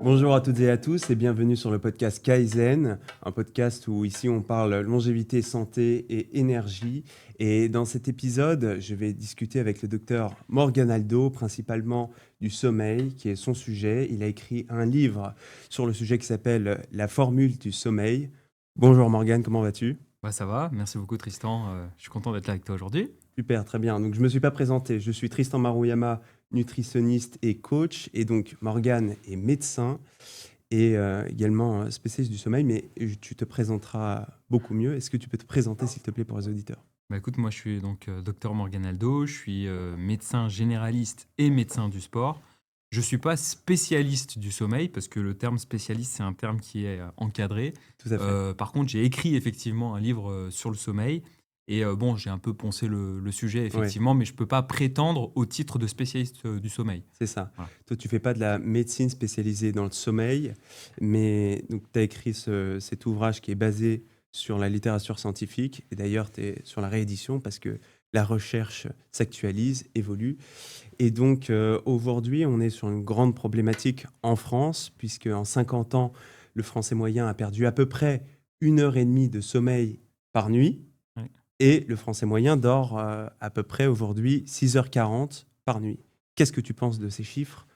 Bonjour à toutes et à tous et bienvenue sur le podcast Kaizen, un podcast où ici on parle longévité, santé et énergie. Et dans cet épisode, je vais discuter avec le docteur Morgan Aldo, principalement du sommeil, qui est son sujet. Il a écrit un livre sur le sujet qui s'appelle La formule du sommeil. Bonjour Morgan, comment vas-tu? Bah, ça va, merci beaucoup Tristan, je suis content d'être là avec toi aujourd'hui. Super, très bien. Donc, je ne me suis pas présenté. Je suis Tristan Maruyama, nutritionniste et coach. Et donc, Morgane est médecin et également spécialiste du sommeil. Mais tu te présenteras beaucoup mieux. Est-ce que tu peux te présenter, s'il te plaît, pour les auditeurs? Bah, écoute, moi je suis donc docteur Morgan Aldo, je suis médecin généraliste et médecin du sport. Je ne suis pas spécialiste du sommeil parce que le terme spécialiste c'est un terme qui est encadré. Tout à fait. Par contre, j'ai écrit effectivement un livre sur le sommeil et bon, j'ai un peu poncé le sujet Oui, effectivement, mais je ne peux pas prétendre au titre de spécialiste du sommeil. c'est ça. Voilà. Toi, tu fais pas de la médecine spécialisée dans le sommeil, mais tu as écrit cet ouvrage qui est basé sur la littérature scientifique. Et d'ailleurs, tu es sur la réédition parce que la recherche s'actualise, évolue. Et donc, aujourd'hui, on est sur une grande problématique en France, puisque en 50 ans, le Français moyen a perdu à peu près 1 heure et demie de sommeil par nuit, Ouais. et le Français moyen dort à peu près aujourd'hui 6h40 par nuit. Qu'est-ce que tu penses de ces chiffres?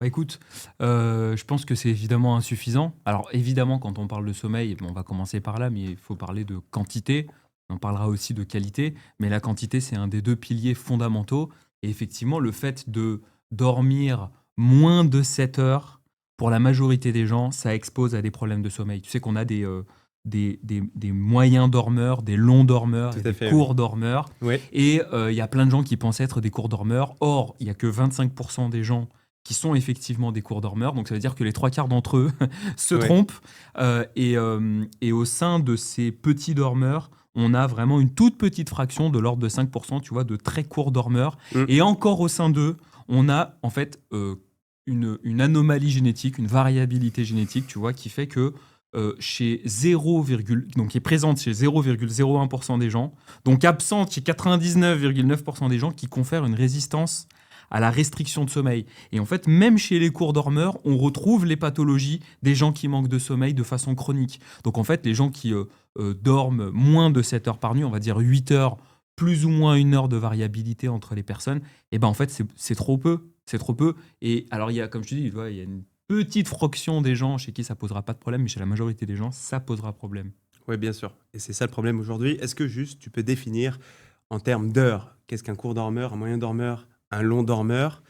Bah, écoute, je pense que c'est évidemment insuffisant. Alors évidemment, quand on parle de sommeil, bon, on va commencer par là, mais il faut parler de quantité. On parlera aussi de qualité, mais la quantité, c'est un des 2 piliers fondamentaux et effectivement, le fait de dormir moins de 7 heures, pour la majorité des gens, ça expose à des problèmes de sommeil. Tu sais qu'on a des moyens dormeurs, des longs dormeurs Tout et à des fait, oui. courts dormeurs Oui, et il y a plein de gens qui pensent être des courts dormeurs. Or, il y a que 25 % des gens qui sont effectivement des cours dormeurs. Donc ça veut dire que les 3 quarts d'entre eux se oui. trompent. Et au sein de ces petits dormeurs, on a vraiment une toute petite fraction de l'ordre de 5%, tu vois, de très courts dormeurs. Mm. Et encore au sein d'eux, on a en fait une anomalie génétique, une variabilité génétique, tu vois, qui fait que chez 0, donc qui est présente chez 0,01% des gens, donc absente chez 99,9% des gens, qui confèrent une résistance à la restriction de sommeil. Et en fait, même chez les courts dormeurs, on retrouve les pathologies des gens qui manquent de sommeil de façon chronique. Donc en fait, les gens qui dorment moins de 7 heures par nuit, on va dire 8 heures, plus ou moins 1 heure de variabilité entre les personnes, et ben en fait, c'est trop peu. C'est trop peu. Et alors, il y a, comme je te dis, tu vois, il y a une petite fraction des gens chez qui ça posera pas de problème, mais chez la majorité des gens, ça posera problème. Oui, bien sûr. Et c'est ça le problème aujourd'hui. Est-ce que juste tu peux définir en termes d'heures, qu'est-ce qu'un court dormeur, un moyen dormeur, un long dormeur?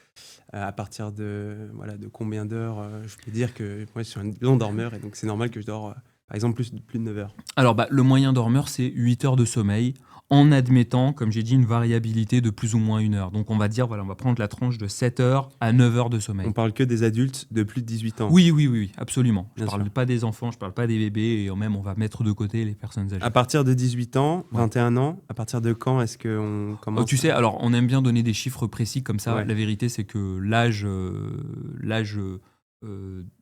À partir de, voilà, de combien d'heures je peux dire que moi je suis un long dormeur et donc c'est normal que je dors par exemple plus de 9 heures. Alors, bah, le moyen dormeur, c'est 8 heures de sommeil, en admettant, comme j'ai dit, une variabilité de plus ou moins 1 heure. Donc, on va dire, voilà, on va prendre la tranche de 7 heures à 9 heures de On sommeil. parle que des adultes de plus de 18 ans, Oui, oui, oui, oui, absolument. Je bien sûr. parle pas des enfants, je parle pas des bébés, et même, on va mettre de côté les personnes À âgées. partir de 18 ans, Ouais. 21 ans, à partir de quand est-ce qu'on Tu commence sais, à... alors, on aime bien donner des chiffres précis comme ça. Ouais, La vérité, c'est que l'âge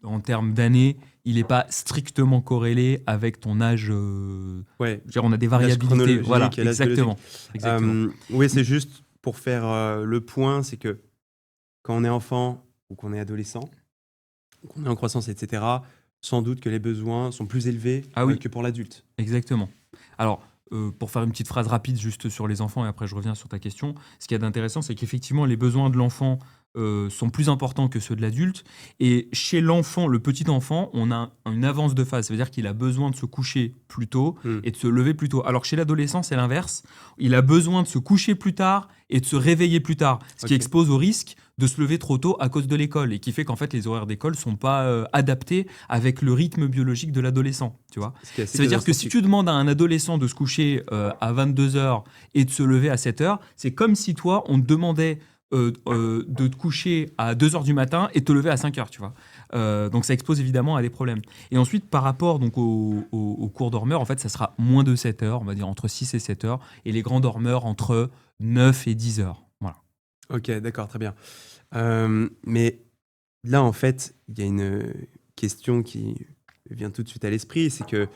en termes d'années, il n'est pas strictement corrélé avec ton âge. ouais, Je veux dire, on a des l'âge variabilités. Voilà, chronologique et l'âge biologique. exactement. Exactement. Oui, c'est juste pour faire le point, c'est que quand on est enfant ou qu'on est adolescent, qu'on est en croissance, etc., sans doute que les besoins sont plus élevés Ah oui, que pour l'adulte. exactement. Alors, pour faire une petite phrase rapide juste sur les enfants, et après je reviens sur ta question, ce qu'il y a d'intéressant, c'est qu'effectivement, les besoins de l'enfant sont plus importants que ceux de l'adulte. Et chez l'enfant, le petit enfant, on a une avance de phase. Ça veut dire qu'il a besoin de se coucher plus tôt Hmm. et de se lever plus tôt. Alors que chez l'adolescent, c'est l'inverse. Il a besoin de se coucher plus tard et de se réveiller plus tard. Ce qui Ok. expose au risque de se lever trop tôt à cause de l'école. Et qui fait qu'en fait, les horaires d'école ne sont pas adaptés avec le rythme biologique de l'adolescent. Tu vois. Ce qui est assez Ça veut dire que si catastrophique. tu demandes à un adolescent de se coucher à 22 heures et de se lever à 7 heures, c'est comme si toi, on te demandait de te coucher à 2 heures du matin et de te lever à 5 heures, tu vois. Donc ça expose évidemment à des problèmes. Et ensuite, par rapport donc, aux courts dormeurs, en fait, ça sera moins de 7 heures, on va dire entre 6 et 7 heures, et les grands dormeurs entre 9 et 10 heures. Voilà. Ok, d'accord, très bien. Mais là, en fait, il y a une question qui vient tout de suite à l'esprit, c'est que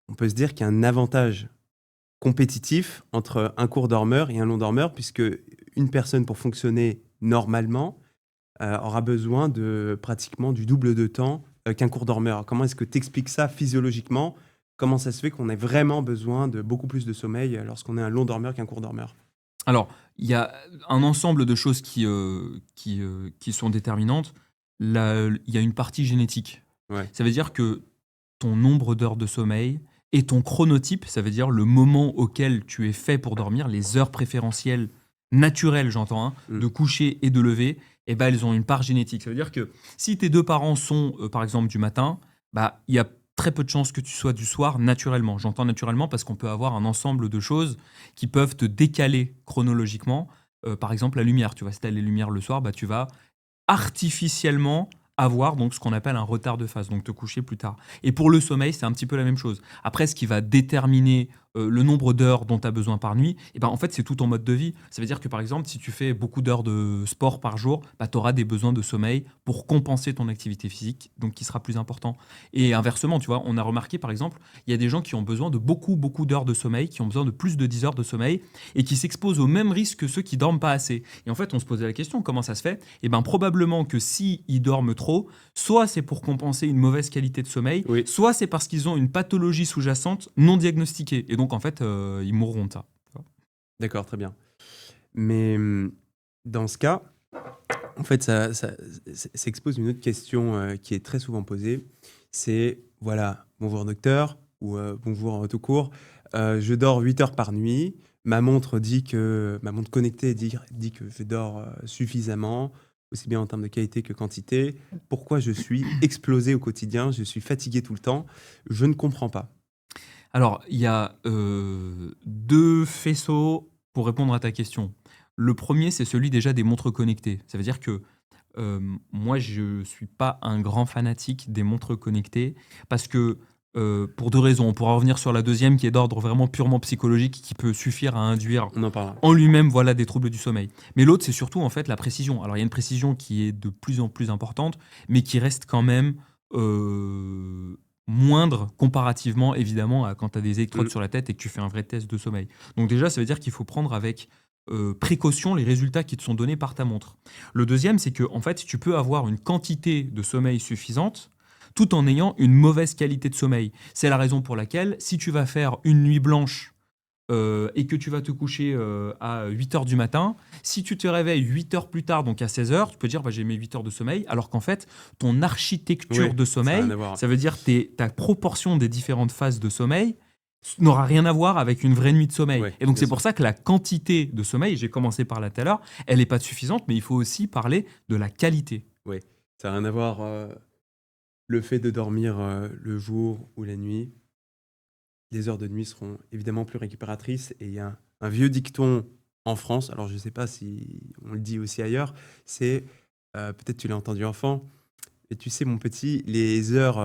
on peut se dire qu'il y a un avantage compétitif entre un court dormeur et un long dormeur, puisque une personne, pour fonctionner normalement, aura besoin de pratiquement du double de temps qu'un court dormeur. Comment est-ce que tu expliques ça physiologiquement? Comment ça se fait qu'on ait vraiment besoin de beaucoup plus de sommeil lorsqu'on est un long dormeur qu'un court dormeur? Alors, il y a un ensemble de choses qui sont déterminantes. Il y a une partie génétique. Ouais. Ça veut dire que ton nombre d'heures de sommeil et ton chronotype, ça veut dire le moment auquel tu es fait pour dormir, les heures préférentielles naturelles, j'entends, hein, Mm. de coucher et de lever, eh ben, elles ont une part génétique. Ça veut dire que si tes deux parents sont, par exemple, du matin, bah, il y a très peu de chances que tu sois du soir naturellement. J'entends naturellement parce qu'on peut avoir un ensemble de choses qui peuvent te décaler chronologiquement. Par exemple, la lumière. Tu vois, si tu as les lumières le soir, bah, tu vas artificiellement avoir donc ce qu'on appelle un retard de phase, donc te coucher plus tard. Et pour le sommeil, c'est un petit peu la même chose. Après, ce qui va déterminer le nombre d'heures dont tu as besoin par nuit, et ben, en fait, c'est tout ton mode de vie. Ça veut dire que, par exemple, si tu fais beaucoup d'heures de sport par jour, bah, tu auras des besoins de sommeil pour compenser ton activité physique, donc qui sera plus important. Et inversement, tu vois, on a remarqué, par exemple, il y a des gens qui ont besoin de beaucoup d'heures de sommeil, qui ont besoin de plus de 10 heures de sommeil, et qui s'exposent au même risque que ceux qui dorment pas assez. Et en fait, on se posait la question, comment ça se fait? Et ben probablement que si ils dorment trop, soit c'est pour compenser une mauvaise qualité de sommeil, Oui, soit c'est parce qu'ils ont une pathologie sous-jacente non diagnostiquée. Et donc, en fait, ils mourront de ça. d'accord, très bien. Mais dans ce cas, en fait, ça expose une autre question qui est très souvent posée. C'est, voilà, bonjour docteur, ou bonjour tout court, je dors 8 heures par nuit. Ma montre connectée dit que je dors suffisamment, aussi bien en termes de qualité que quantité. Pourquoi je suis explosé au quotidien? Je suis fatigué tout le temps. Je ne comprends pas. Alors, il y a deux faisceaux pour répondre à ta question. Le premier, c'est celui déjà des montres connectées. Ça veut dire que moi, je ne suis pas un grand fanatique des montres connectées parce que, pour deux raisons. On pourra revenir sur la deuxième qui est d'ordre vraiment purement psychologique qui peut suffire à induire On en parlera. en lui-même voilà, des troubles du sommeil. Mais l'autre, c'est surtout en fait la précision. Alors, il y a une précision qui est de plus en plus importante, mais qui reste quand même euh, moindre comparativement, évidemment, à quand tu as des électrodes Mm. sur la tête et que tu fais un vrai test de sommeil. Donc déjà, ça veut dire qu'il faut prendre avec précaution les résultats qui te sont donnés par ta montre. Le deuxième, c'est que en fait, tu peux avoir une quantité de sommeil suffisante tout en ayant une mauvaise qualité de sommeil. C'est la raison pour laquelle, si tu vas faire une nuit blanche et que tu vas te coucher à 8 heures du matin, si tu te réveilles 8 heures plus tard, donc à 16 heures, tu peux dire bah, j'ai mes 8 heures de sommeil, alors qu'en fait, ton architecture Oui, de ça n'a rien sommeil, à voir. ça veut dire ta proportion des différentes phases de sommeil n'aura rien à voir avec une vraie nuit de sommeil. Oui, Et donc bien c'est sûr. pour ça que la quantité de sommeil, j'ai commencé par là tout à l'heure, elle n'est pas suffisante, mais il faut aussi parler de la qualité. Oui, ça n'a rien à voir le fait de dormir le jour ou la nuit. Les heures de nuit seront évidemment plus récupératrices. Et il y a un vieux dicton en France, alors je ne sais pas si on le dit aussi ailleurs, c'est, peut-être tu l'as entendu enfant, et tu sais mon petit, les heures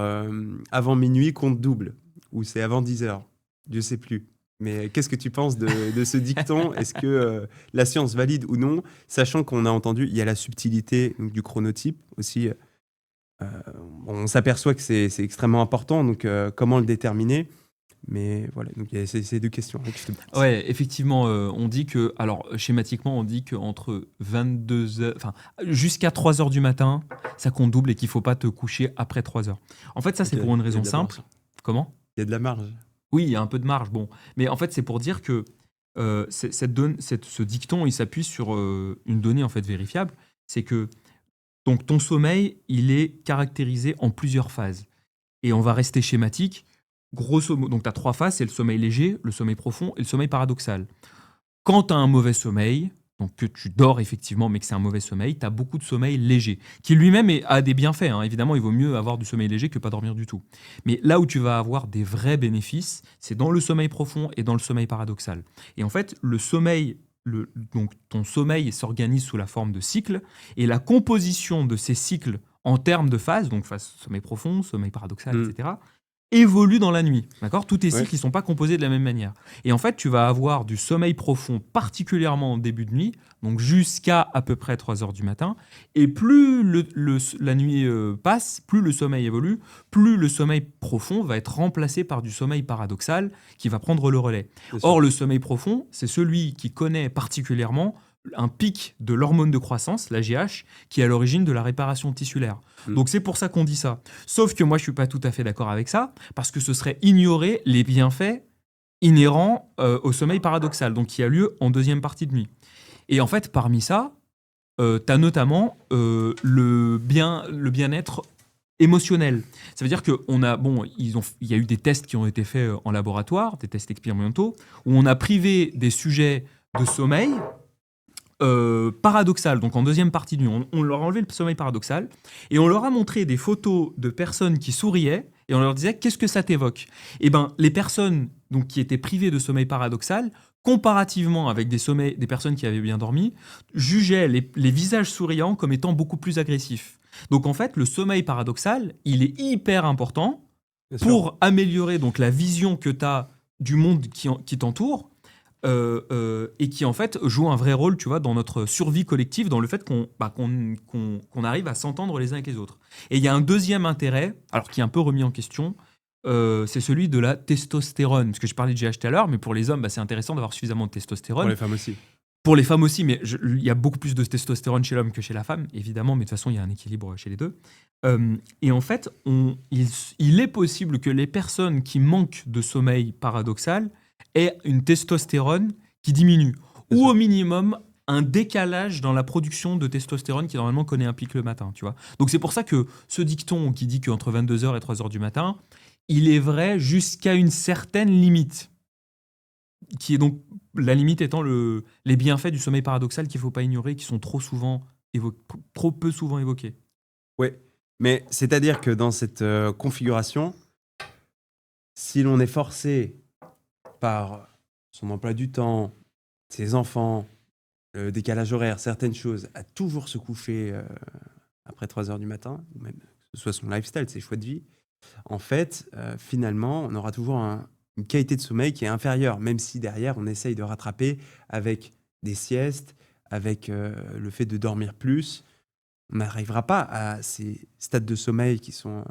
avant minuit comptent double, ou c'est avant 10 heures, je ne sais plus. Mais qu'est-ce que tu penses de ce dicton? Est-ce que la science valide ou non, sachant qu'on a entendu, il y a la subtilité donc, du chronotype aussi. On s'aperçoit que c'est extrêmement important, donc comment le déterminer? Mais voilà, donc il y a ces deux questions que je te pose. Ouais, effectivement, on dit que, alors schématiquement, on dit qu'entre 22 heures, enfin, jusqu'à 3 heures du matin, ça compte double et qu'il ne faut pas te coucher après 3 heures. En fait, ça, Donc, c'est pour une il y a raison de la simple. marge. Comment? Il y a de la marge. Oui, il y a un peu de marge, bon. Mais en fait, c'est pour dire que ce dicton, il s'appuie sur une donnée en fait vérifiable. C'est que donc, ton sommeil, il est caractérisé en plusieurs phases. Et on va rester schématique. Grosso modo, donc tu as trois phases, c'est le sommeil léger, le sommeil profond et le sommeil paradoxal. Quand tu as un mauvais sommeil, donc que tu dors effectivement, mais que c'est un mauvais sommeil, tu as beaucoup de sommeil léger, qui lui-même a des bienfaits, hein. Évidemment, il vaut mieux avoir du sommeil léger que pas dormir du tout. Mais là où tu vas avoir des vrais bénéfices, c'est dans le sommeil profond et dans le sommeil paradoxal. Et en fait, le sommeil, donc ton sommeil s'organise sous la forme de cycles, et la composition de ces cycles en termes de phases, donc phase sommeil profond, sommeil paradoxal, Mm. etc., évolue dans la nuit. D'accord? Tous tes Ouais. cycles ne sont pas composés de la même manière. Et en fait, tu vas avoir du sommeil profond, particulièrement en début de nuit, donc jusqu'à à peu près 3 heures du matin. Et plus la nuit passe, plus le sommeil évolue, plus le sommeil profond va être remplacé par du sommeil paradoxal qui va prendre le relais. Bien sûr. Or, le sommeil profond, c'est celui qui connaît particulièrement un pic de l'hormone de croissance, l'AGH, qui est à l'origine de la réparation tissulaire. Mm. Donc c'est pour ça qu'on dit ça. Sauf que moi, je ne suis pas tout à fait d'accord avec ça, parce que ce serait ignorer les bienfaits inhérents au sommeil paradoxal, donc qui a lieu en deuxième partie de nuit. Et en fait, parmi ça, tu as notamment le bien-être émotionnel. Ça veut dire qu'il y a eu des tests qui ont été faits en laboratoire, des tests expérimentaux, où on a privé des sujets de sommeil paradoxal, donc en deuxième partie de nuit. On leur a enlevé le sommeil paradoxal et on leur a montré des photos de personnes qui souriaient et on leur disait qu'est-ce que ça t'évoque. Et ben les personnes donc qui étaient privées de sommeil paradoxal, comparativement avec des personnes qui avaient bien dormi, jugeaient les visages souriants comme étant beaucoup plus agressifs. Donc en fait, le sommeil paradoxal, il est hyper important Bien sûr. pour améliorer donc la vision que tu as du monde qui t'entoure et qui en fait joue un vrai rôle, tu vois, dans notre survie collective, dans le fait qu'on arrive à s'entendre les uns avec les autres. Et il y a un deuxième intérêt, alors qui est un peu remis en question, c'est celui de la testostérone. Parce que je parlais de GH tout à l'heure, mais pour les hommes, c'est intéressant d'avoir suffisamment de testostérone. Pour les femmes aussi. Pour les femmes aussi, mais il y a beaucoup plus de testostérone chez l'homme que chez la femme, évidemment, mais de toute façon, il y a un équilibre chez les deux. Et en fait, il est possible que les personnes qui manquent de sommeil paradoxal aient une testostérone qui diminue, Bien ou sûr. au minimum un décalage dans la production de testostérone qui normalement connaît un pic le matin, tu vois. Donc c'est pour ça que ce dicton qui dit qu'entre 22h et 3h du matin, il est vrai jusqu'à une certaine limite, qui est donc la limite étant les bienfaits du sommeil paradoxal qu'il ne faut pas ignorer, qui sont trop peu souvent évoqués. Oui, mais c'est-à-dire que dans cette configuration, si l'on est forcé par son emploi du temps, ses enfants, le décalage horaire, certaines choses, à toujours se coucher après 3 heures du matin, ou même que ce soit son lifestyle, ses choix de vie, en fait, finalement, on aura toujours une qualité de sommeil qui est inférieure, même si derrière, on essaye de rattraper avec des siestes, avec le fait de dormir plus. On n'arrivera pas à ces stades de sommeil qui sont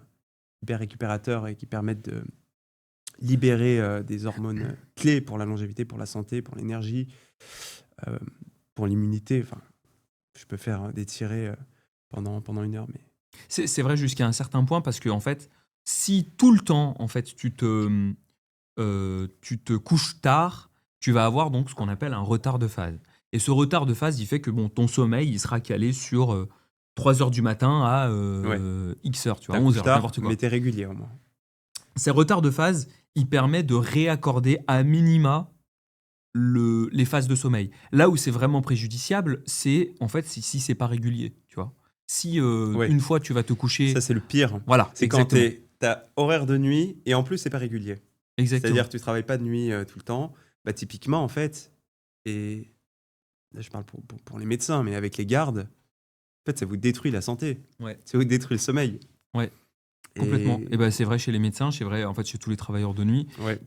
hyper récupérateurs et qui permettent de libérer des hormones clés pour la longévité, pour la santé, pour l'énergie, euh, pour l'immunité. Enfin, je peux faire des tirés pendant 1 heure, mais C'est vrai jusqu'à un certain point parce que en fait, si tout le temps en fait tu te couches tard, tu vas avoir donc ce qu'on appelle un retard de phase. Et ce retard de phase, il fait que bon, ton sommeil, il sera calé sur 3 heures du matin à ouais, X heures, tu vois, t'as 11 couches heures, tard, n'importe mais quoi. t'es régulier au moins. Ces retards de phase, il permet de réaccorder à minima les phases de sommeil. Là où c'est vraiment préjudiciable, c'est en fait si c'est pas régulier, tu vois. Si Ouais, une fois tu vas te coucher, ça c'est le pire. voilà, C'est quand exactement, t'as horaire de nuit et en plus c'est pas régulier. C'est-à-dire exactement. que tu travailles pas de nuit tout le temps. Bah, typiquement, en fait, et là je parle pour les médecins, mais avec les gardes, en fait, ça vous détruit la santé. Ouais. Ça vous détruit le sommeil. Ouais. Complètement. Et Et ben c'est vrai chez les médecins, c'est vrai en fait chez tous les travailleurs de nuit. ouais,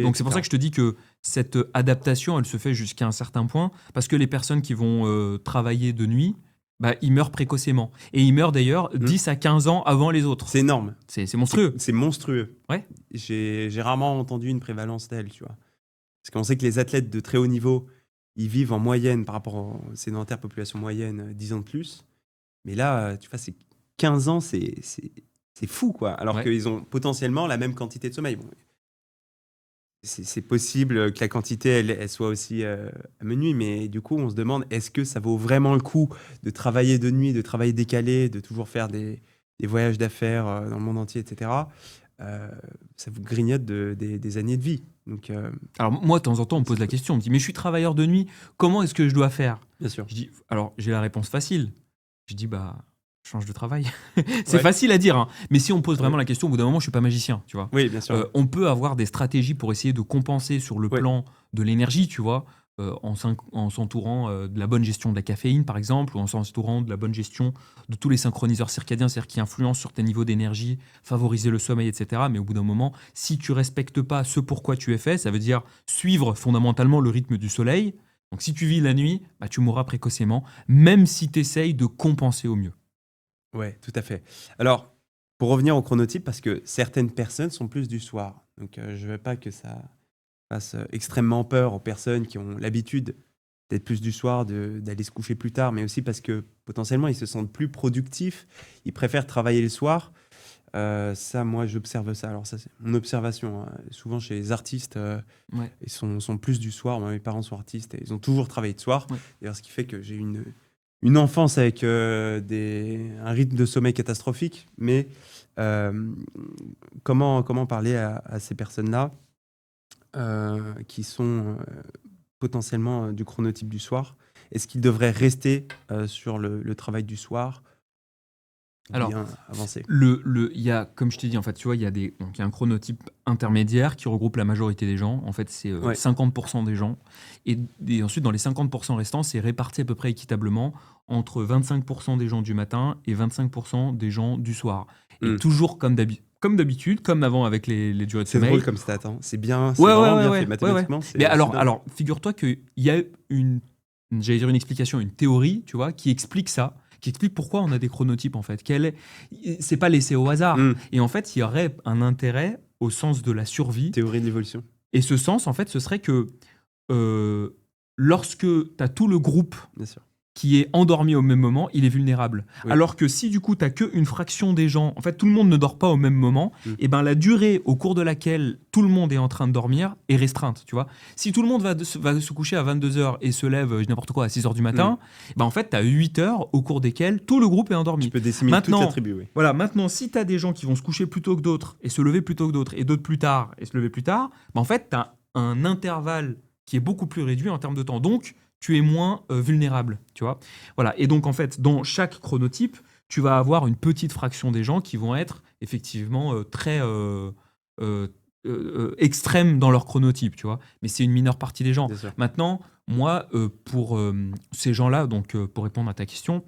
Donc c'est pour ça etc. que je te dis que cette adaptation, elle se fait jusqu'à un certain point, parce que les personnes qui vont travailler de nuit, bah, ils meurent précocement. Et ils meurent d'ailleurs Hmm. 10 à 15 ans avant les autres. C'est énorme. C'est monstrueux. C'est monstrueux. Ouais. J'ai rarement entendu une prévalence telle, tu vois. Parce qu'on sait que les athlètes de très haut niveau, ils vivent en moyenne, par rapport aux sédentaires population moyenne, 10 ans de plus. Mais là, tu vois, c'est 15 ans, c'est fou, quoi. Alors Ouais. qu'ils ont potentiellement la même quantité de sommeil. Bon, c'est possible que la quantité, elle soit aussi à minuit, mais du coup, on se demande, est-ce que ça vaut vraiment le coup de travailler de nuit, de travailler décalé, de toujours faire des voyages d'affaires dans le monde entier, etc. Ça vous grignote des années de vie. Donc, Alors moi, de temps en temps, on me pose la question, on me dit, mais je suis travailleur de nuit, comment est-ce que je dois faire? bien sûr. Je dis, alors j'ai la réponse facile. Je dis, bah, change de travail. C'est Ouais. facile à dire, hein. Mais si on me pose vraiment Ouais. la question, au bout d'un moment, je suis pas magicien, tu vois. Oui, bien sûr. On peut avoir des stratégies pour essayer de compenser sur le Ouais. plan de l'énergie, tu vois, en s'entourant de la bonne gestion de la caféine, par exemple, ou en s'entourant de la bonne gestion de tous les synchroniseurs circadiens, c'est-à-dire qui influencent sur tes niveaux d'énergie, favoriser le sommeil, etc. Mais au bout d'un moment, si tu respectes pas ce pourquoi tu es fait, ça veut dire suivre fondamentalement le rythme du soleil. Donc si tu vis la nuit, bah, tu mourras précocement, même si tu essayes de compenser au mieux. Ouais, tout à fait. Alors, pour revenir au chronotype, parce que certaines personnes sont plus du soir. Donc, je ne veux pas que ça fasse extrêmement peur aux personnes qui ont l'habitude peut-être plus du soir, d'aller se coucher plus tard, mais aussi parce que potentiellement, ils se sentent plus productifs, ils préfèrent travailler le soir. Ça, moi, j'observe ça. Alors ça, c'est mon observation, hein. Souvent, chez les artistes, Ouais. ils sont plus du soir. Moi, mes parents sont artistes et ils ont toujours travaillé de soir. Ouais. D'ailleurs, ce qui fait que j'ai une enfance avec un rythme de sommeil catastrophique. Mais euh, comment parler à ces personnes-là qui sont potentiellement du chronotype du soir? Est-ce qu'ils devraient rester sur le travail du soir ou Alors, bien avancer? il y a, comme je t'ai dit, en fait, tu vois, donc, il y a un chronotype intermédiaire qui regroupe la majorité des gens. En fait, c'est Ouais. 50% des gens. Et ensuite, dans les 50% restants, c'est réparti à peu près équitablement entre 25% des gens du matin et 25% des gens du soir. Et Mm. toujours comme d'habitude, comme avant avec les durées de C'est sommeil. drôle comme stat, hein. C'est Ouais, ouais, vraiment ouais, bien ouais, fait. ouais, ouais. Mathématiquement, Mais c'est dingue. alors figure-toi qu'il y a j'allais dire une explication, une théorie, tu vois, qui explique ça, qui explique pourquoi on a des chronotypes en fait. C'est pas laissé au hasard. Mm. Et en fait, il y aurait un intérêt au sens de la survie. Théorie de l'évolution. Et ce sens, en fait, ce serait que euh, lorsque tu as tout le groupe Bien sûr. qui est endormi au même moment, il est vulnérable. Oui. Alors que si du coup, tu n'as qu'une fraction des gens, en fait, tout le monde ne dort pas au même moment, et ben la durée au cours de laquelle tout le monde est en train de dormir est restreinte, tu vois. Si tout le monde va se coucher à 22h et se lève n'importe quoi à 6h du matin, ben en fait, tu as 8 heures au cours desquelles tout le groupe est endormi. Tu peux décimer toute la tribu, oui. Voilà, maintenant, si tu as des gens qui vont se coucher plus tôt que d'autres et se lever plus tôt que d'autres, et d'autres plus tard et se lever plus tard, ben en fait, tu as un intervalle qui est beaucoup plus réduit en termes de temps. Donc, tu es moins vulnérable, tu vois. Voilà. Et donc, en fait, dans chaque chronotype, tu vas avoir une petite fraction des gens qui vont être effectivement très extrêmes dans leur chronotype, tu vois. Mais c'est une mineure partie des gens. Bien sûr. Maintenant, moi, pour ces gens-là, donc pour répondre à ta question,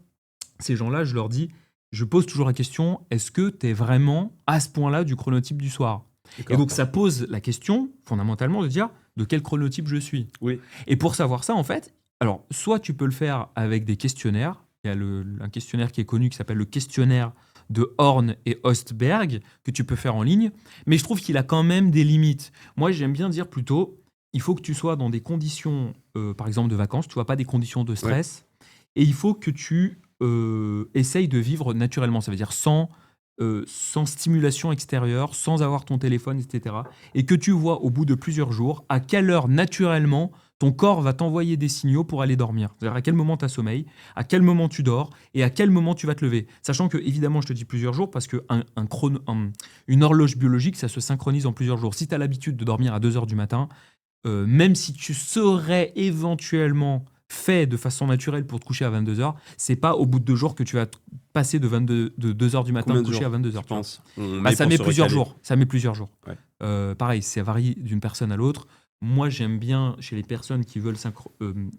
ces gens-là, je leur dis, je pose toujours la question, est-ce que tu es vraiment à ce point-là du chronotype du soir? D'accord. Et donc, ça pose la question, fondamentalement, de dire de quel chronotype je suis. Oui. Et pour savoir ça, en fait, alors, soit tu peux le faire avec des questionnaires. Il y a un questionnaire qui est connu qui s'appelle le questionnaire de Horn et Ostberg, que tu peux faire en ligne. Mais je trouve qu'il a quand même des limites. Moi, j'aime bien dire plutôt, il faut que tu sois dans des conditions, par exemple, de vacances, tu vois, pas des conditions de stress. Et il faut que tu essayes de vivre naturellement. Ça veut dire sans stimulation extérieure, sans avoir ton téléphone, etc. Et que tu vois au bout de plusieurs jours à quelle heure naturellement ton corps va t'envoyer des signaux pour aller dormir. C'est-à-dire à quel moment tu as sommeil, à quel moment tu dors et à quel moment tu vas te lever. Sachant que, évidemment, je te dis plusieurs jours parce une horloge biologique, ça se synchronise en plusieurs jours. Si tu as l'habitude de dormir à 2 heures du matin, même si tu serais éventuellement fait de façon naturelle pour te coucher à 22h, c'est pas au bout de 2 jours que tu vas passer de 2h du matin Combien te de coucher jours, à 22h. je pense Ça met plusieurs jours. Ça met plusieurs jours. Ouais. Pareil, ça varie d'une personne à l'autre. Moi, j'aime bien, chez les personnes qui veulent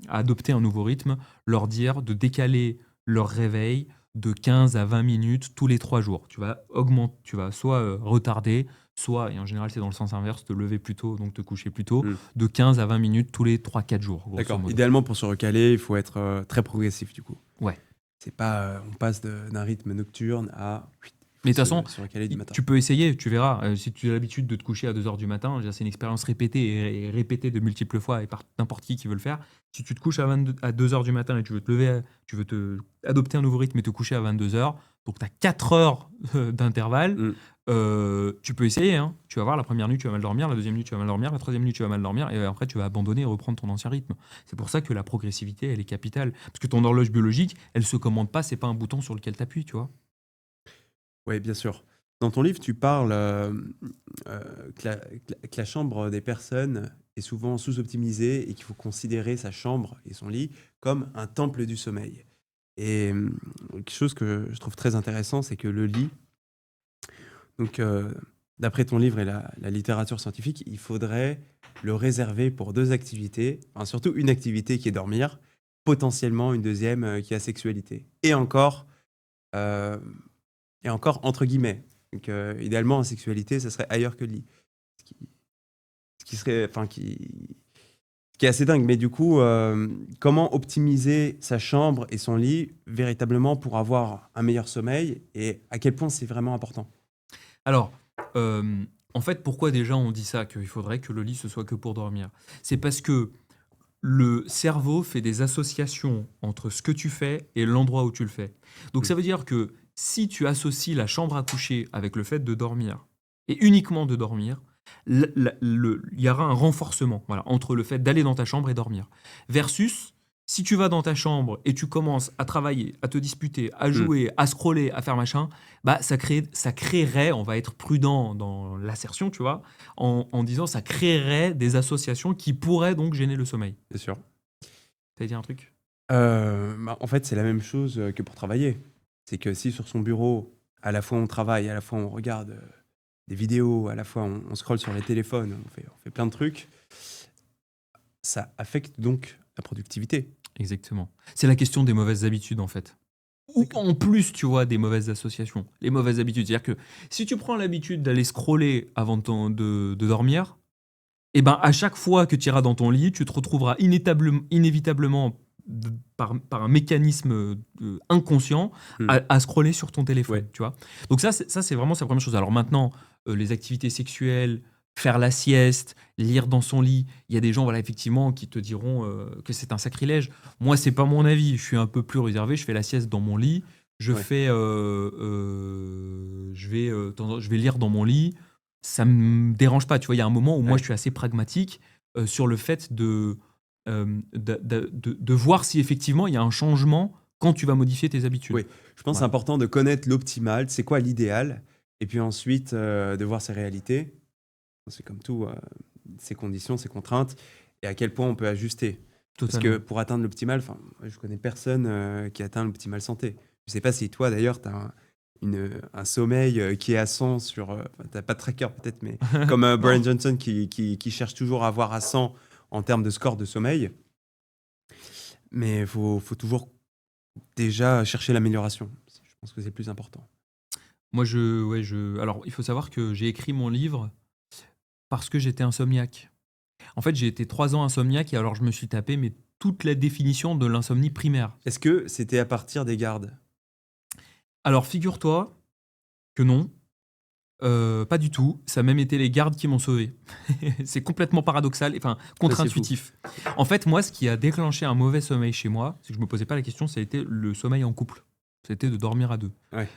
adopter un nouveau rythme, leur dire de décaler leur réveil de 15 à 20 minutes tous les 3 jours. Tu vas soit retarder, soit, et en général c'est dans le sens inverse, te lever plus tôt, donc te coucher plus tôt, de 15 à 20 minutes tous les 3-4 jours. D'accord. Modo. Idéalement, pour se recaler, il faut être très progressif, du coup. Ouais. C'est pas, on passe d'un rythme nocturne à... Mais de toute façon, se recaler du matin. tu peux essayer, tu verras. Si tu as l'habitude de te coucher à 2h du matin, c'est une expérience répétée et répétée de multiples fois et par n'importe qui veut le faire. Si tu te couches à 2h du matin et tu veux te lever, tu veux adopter un nouveau rythme et te coucher à 22h, donc tu as 4 heures d'intervalle, tu peux essayer. Hein. Tu vas voir, la première nuit, tu vas mal dormir, la deuxième nuit, tu vas mal dormir, la troisième nuit, tu vas mal dormir, et après, tu vas abandonner et reprendre ton ancien rythme. C'est pour ça que la progressivité, elle est capitale. Parce que ton horloge biologique, elle se commande pas, c'est pas un bouton sur lequel tu appuies, tu vois. Oui, bien sûr. Dans ton livre, tu parles que la chambre des personnes est souvent sous-optimisée et qu'il faut considérer sa chambre et son lit comme un temple du sommeil. Et quelque chose que je trouve très intéressant, c'est que le lit, donc d'après ton livre et la littérature scientifique, il faudrait le réserver pour 2 activités, enfin, surtout une activité qui est dormir, potentiellement une deuxième qui est la sexualité. Euh, et encore entre guillemets. Donc, idéalement, en sexualité, ça serait ailleurs que le lit. Ce qui serait, enfin, qui est assez dingue. Mais du coup, comment optimiser sa chambre et son lit véritablement pour avoir un meilleur sommeil et à quel point c'est vraiment important? Alors, en fait, pourquoi déjà on dit ça, qu'il faudrait que le lit ce soit que pour dormir? C'est parce que le cerveau fait des associations entre ce que tu fais et l'endroit où tu le fais. Donc ça veut dire que si tu associes la chambre à coucher avec le fait de dormir, et uniquement de dormir, il y aura un renforcement entre le fait d'aller dans ta chambre et dormir. Versus, si tu vas dans ta chambre et tu commences à travailler, à te disputer, à jouer, à scroller, à faire machin, bah ça créerait, on va être prudent dans l'assertion, tu vois, en disant ça créerait des associations qui pourraient donc gêner le sommeil. Bien sûr. T'allais dire un truc ? En fait, c'est la même chose que pour travailler. C'est que si sur son bureau, à la fois on travaille, à la fois on regarde des vidéos, à la fois on scrolle sur les téléphones, on fait plein de trucs, ça affecte donc la productivité. Exactement. C'est la question des mauvaises habitudes, en fait. Ou en plus, tu vois, des mauvaises associations. Les mauvaises habitudes. C'est-à-dire que si tu prends l'habitude d'aller scroller avant de dormir, eh ben, à chaque fois que tu iras dans ton lit, tu te retrouveras inévitablement, par un mécanisme inconscient, à scroller sur ton téléphone. Ouais. Tu vois. Donc ça, c'est vraiment sa première chose. Alors maintenant, les activités sexuelles, faire la sieste, lire dans son lit, il y a des gens, voilà, effectivement, qui te diront que c'est un sacrilège. Moi, c'est pas mon avis. Je suis un peu plus réservé. Je fais la sieste dans mon lit. Je vais lire dans mon lit. Ça me dérange pas. Tu vois, il y a un moment où moi, je suis assez pragmatique sur le fait de voir si effectivement il y a un changement quand tu vas modifier tes habitudes. Oui, je pense que c'est important de connaître l'optimal, c'est quoi l'idéal, et puis ensuite de voir ses réalités. C'est comme tout, ses conditions, ses contraintes, et à quel point on peut ajuster. Totalement. Parce que pour atteindre l'optimal, je connais personne qui atteint l'optimal santé. Je sais pas si toi d'ailleurs, tu as un sommeil qui est à 100 sur... tu n'as pas de tracker peut-être, mais comme Brian Johnson qui cherche toujours à avoir à 100 en termes de score de sommeil. Mais il faut toujours déjà chercher l'amélioration. Je pense que c'est le plus important. Moi, alors, il faut savoir que j'ai écrit mon livre parce que j'étais insomniaque. En fait, j'ai été 3 ans insomniaque et alors je me suis tapé toute la définition de l'insomnie primaire. Est-ce que c'était à partir des gardes ? Alors, figure-toi que non. Pas du tout. Ça a même été les gardes qui m'ont sauvé. C'est complètement paradoxal, contre-intuitif. En fait, moi, ce qui a déclenché un mauvais sommeil chez moi, c'est que je me posais pas la question, ça a été le sommeil en couple. C'était de dormir à deux. Ouais.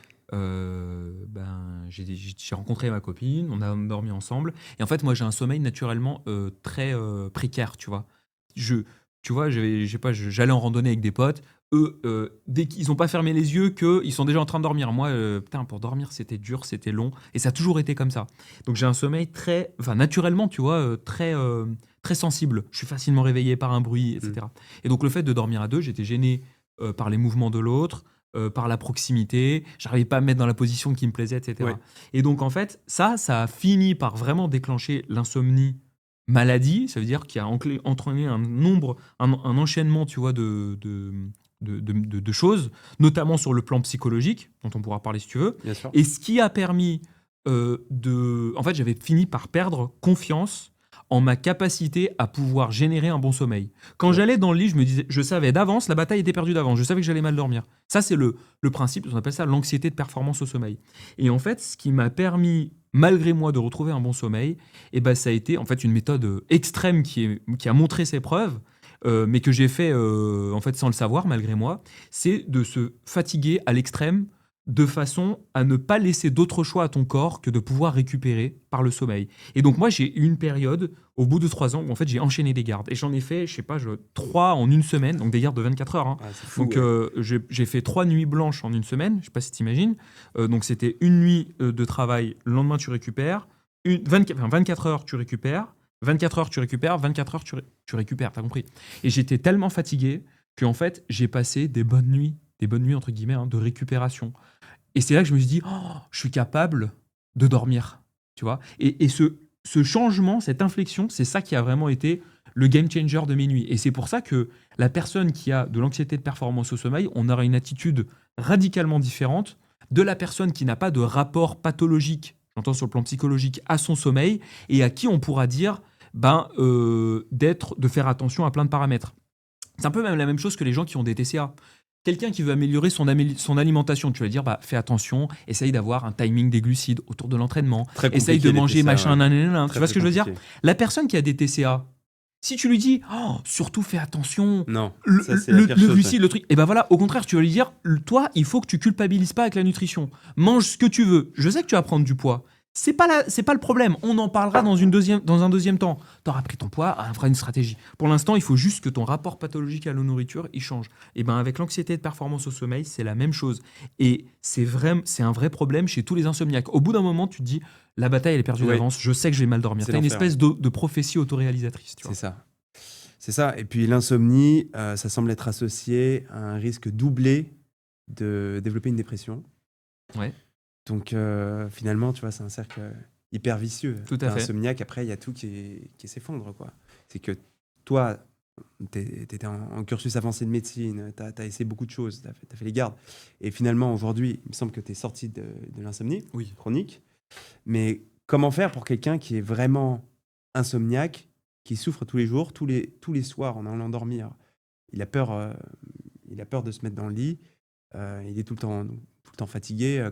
J'ai rencontré ma copine, on a dormi ensemble. Et en fait, moi, j'ai un sommeil naturellement très précaire, tu vois. J'allais en randonnée avec des potes. Eux, dès qu'ils n'ont pas fermé les yeux, ils sont déjà en train de dormir. Moi, pour dormir, c'était dur, c'était long. Et ça a toujours été comme ça. Donc, j'ai un sommeil naturellement, tu vois, très sensible. Je suis facilement réveillé par un bruit, etc. Et donc, le fait de dormir à deux, j'étais gêné par les mouvements de l'autre, par la proximité. J'arrivais pas à me mettre dans la position qui me plaisait, etc. Ouais. Et donc, en fait, ça a fini par vraiment déclencher l'insomnie maladie. Ça veut dire qu'il y a entraîné un enchaînement, tu vois, de choses, notamment sur le plan psychologique, dont on pourra parler si tu veux. Bien sûr. Et ce qui a permis En fait, j'avais fini par perdre confiance en ma capacité à pouvoir générer un bon sommeil. Quand j'allais dans le lit, je savais d'avance, la bataille était perdue d'avance. Je savais que j'allais mal dormir. Ça, c'est le principe, on appelle ça l'anxiété de performance au sommeil. Et en fait, ce qui m'a permis, malgré moi, de retrouver un bon sommeil, ça a été en fait une méthode extrême qui a montré ses preuves, mais que j'ai fait en fait sans le savoir, malgré moi, c'est de se fatiguer à l'extrême de façon à ne pas laisser d'autre choix à ton corps que de pouvoir récupérer par le sommeil. Et donc moi, j'ai eu une période, au bout de 3 ans, où en fait, j'ai enchaîné des gardes. Et j'en ai fait, 3 en une semaine, donc des gardes de 24 heures. Hein. Ah, c'est fou, donc j'ai fait 3 nuits blanches en une semaine, je sais pas si t'imagines. Donc c'était une nuit de travail, le lendemain tu récupères, 24 heures tu récupères, 24 heures tu récupères, 24 heures tu récupères, t'as compris. Et j'étais tellement fatigué qu'en fait, j'ai passé des bonnes nuits entre guillemets, de récupération. Et c'est là que je me suis dit, je suis capable de dormir, tu vois. Et ce changement, cette inflexion, c'est ça qui a vraiment été le game changer de mes nuits. Et c'est pour ça que la personne qui a de l'anxiété de performance au sommeil, on aura une attitude radicalement différente de la personne qui n'a pas de rapport pathologique, j'entends sur le plan psychologique, à son sommeil, et à qui on pourra dire de faire attention à plein de paramètres. C'est un peu même la même chose que les gens qui ont des TCA. Quelqu'un qui veut améliorer son alimentation, tu vas dire, fais attention, essaye d'avoir un timing des glucides autour de l'entraînement, essaye de manger machin, nanana. Tu vois ce que je veux dire ? La personne qui a des TCA, Si tu lui dis, oh, surtout fais attention, Non, le, ça c'est la pire chose. Ouais. glucide, le truc, et ben voilà, au contraire, tu vas lui dire, toi, il faut que tu culpabilises pas avec la nutrition. Mange ce que tu veux. Je sais que tu vas prendre du poids. C'est pas le problème. On en parlera dans un deuxième temps. Tu auras pris ton poids, on fera une stratégie. Pour l'instant, il faut juste que ton rapport pathologique à la nourriture, il change. Et ben avec l'anxiété de performance au sommeil, c'est la même chose. Et c'est un vrai problème chez tous les insomniaques. Au bout d'un moment, tu te dis, la bataille, elle est perdue Oui. d'avance. Je sais que je vais mal dormir. C'est T'as une l'enfer. espèce de prophétie autoréalisatrice. Tu vois. C'est ça. C'est ça. Et puis l'insomnie, ça semble être associé à un risque doublé de développer une dépression. Ouais. Donc finalement, tu vois, c'est un cercle hyper vicieux. Tout à T'es fait. insomniaque, après, il y a tout qui s'effondre, quoi. C'est que toi, t'étais en cursus avancé de médecine, t'as essayé beaucoup de choses, t'as fait les gardes. Et finalement, aujourd'hui, il me semble que t'es sorti de l'insomnie Oui. chronique. Mais comment faire pour quelqu'un qui est vraiment insomniaque, qui souffre tous les jours, tous les soirs en allant dormir? Il a peur de se mettre dans le lit, il est tout le temps fatigué.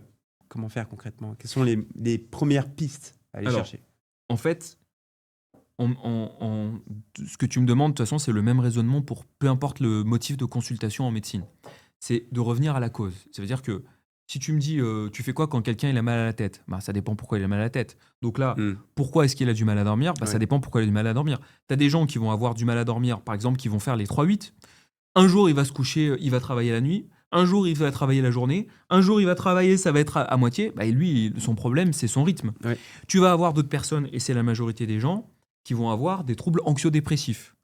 Comment faire concrètement? Quelles sont les premières pistes à aller chercher? En fait, ce que tu me demandes, de toute façon, c'est le même raisonnement pour peu importe le motif de consultation en médecine. C'est de revenir à la cause. Ça veut dire que si tu me dis, tu fais quoi quand quelqu'un il a mal à la tête? Bah, ça dépend pourquoi il a mal à la tête. Donc là, pourquoi est-ce qu'il a du mal à dormir? Bah, ça Ouais. dépend pourquoi il a du mal à dormir. Tu as des gens qui vont avoir du mal à dormir, par exemple, qui vont faire les 3-8. Un jour, il va se coucher, il va travailler la nuit. Un jour, il va travailler la journée. Un jour, il va travailler, ça va être à moitié. Bah, et lui, son problème, c'est son rythme. Ouais. Tu vas avoir d'autres personnes, et c'est la majorité des gens, qui vont avoir des troubles anxio-dépressifs.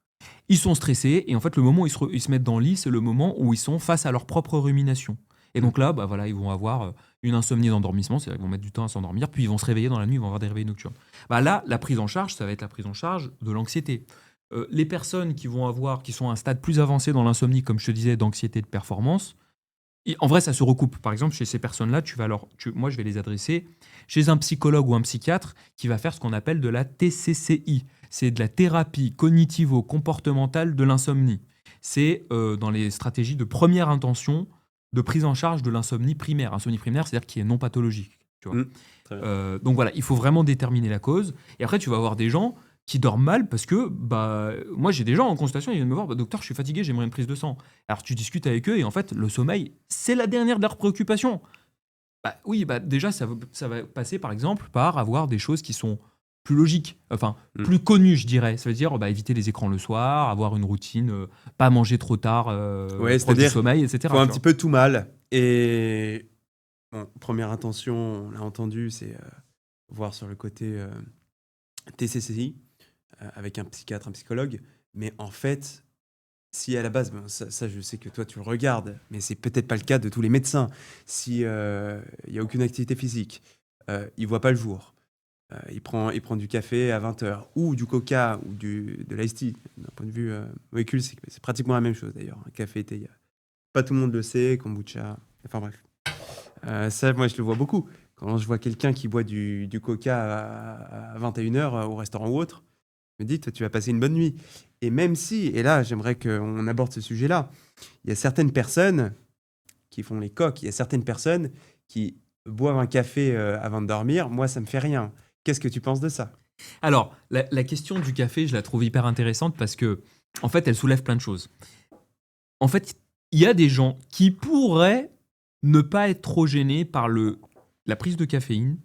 Ils sont stressés, et en fait, le moment où ils se mettent dans le lit, c'est le moment où ils sont face à leur propre rumination. Et donc là, bah voilà, ils vont avoir une insomnie d'endormissement, c'est-à-dire qu'ils vont mettre du temps à s'endormir, puis ils vont se réveiller dans la nuit, ils vont avoir des réveils nocturnes. Bah là, la prise en charge, ça va être la prise en charge de l'anxiété. Les personnes qui sont à un stade plus avancé dans l'insomnie, comme je te disais, d'anxiété de performance, en vrai, ça se recoupe. Par exemple, chez ces personnes-là, moi, je vais les adresser chez un psychologue ou un psychiatre qui va faire ce qu'on appelle de la TCCI. C'est de la thérapie cognitivo-comportementale de l'insomnie. C'est dans les stratégies de première intention de prise en charge de l'insomnie primaire. Insomnie primaire, c'est-à-dire qui est non pathologique. Tu vois. Très bien. Donc voilà, il faut vraiment déterminer la cause. Et après, tu vas avoir des gens qui dorment mal parce que, moi j'ai des gens en consultation, ils viennent me voir, docteur, je suis fatigué, j'aimerais une prise de sang. Alors tu discutes avec eux et en fait, le sommeil, c'est la dernière de leurs préoccupations. Bah oui, déjà, ça va passer par exemple par avoir des choses qui sont plus logiques, enfin plus connues, je dirais. Ça veut dire éviter les écrans le soir, avoir une routine, pas manger trop tard, Ouais, proche du c'est-à-dire, sommeil, etc. faut un tu petit vois. peu tout mal. Et bon, première intention, on l'a entendu, c'est voir sur le côté TCCI avec un psychiatre, un psychologue. Mais en fait, si à la base, ça, je sais que toi tu le regardes, mais c'est peut-être pas le cas de tous les médecins. Si il y a aucune activité physique, il voit pas le jour. Il prend du café à 20h ou du coca ou de l'ice tea. D'un point de vue molécule, c'est pratiquement la même chose d'ailleurs. Un café, thé, pas tout le monde le sait, kombucha, enfin bref. Ça, moi, je le vois beaucoup. Quand je vois quelqu'un qui boit du coca à 21h au restaurant ou autre, je me dis, toi, tu vas passer une bonne nuit. Et même si, et là, j'aimerais qu'on aborde ce sujet-là, il y a certaines personnes qui font les coqs, il y a certaines personnes qui boivent un café avant de dormir. Moi, ça me fait rien. Qu'est-ce que tu penses de ça? Alors, la question du café, je la trouve hyper intéressante parce que, en fait, elle soulève plein de choses. En fait, il y a des gens qui pourraient ne pas être trop gênés par la prise de caféine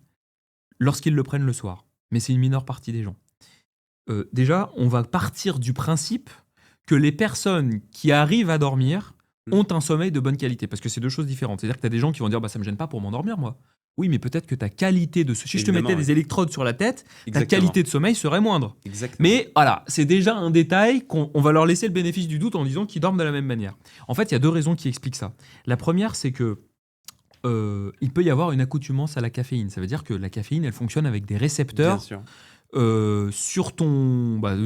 lorsqu'ils le prennent le soir. Mais c'est une mineure partie des gens. Déjà, on va partir du principe que les personnes qui arrivent à dormir ont un sommeil de bonne qualité. Parce que c'est deux choses différentes. C'est-à-dire que tu as des gens qui vont dire ça ne me gêne pas pour m'endormir, moi. Oui, mais peut-être que ta qualité de... Si je te mettais des électrodes sur la tête, ta qualité de sommeil serait moindre. Exactement. Mais voilà, c'est déjà un détail qu'on va leur laisser le bénéfice du doute en disant qu'ils dorment de la même manière. En fait, il y a deux raisons qui expliquent ça. La première, c'est que il peut y avoir une accoutumance à la caféine. Ça veut dire que la caféine, elle fonctionne avec des récepteurs Bien sûr. sur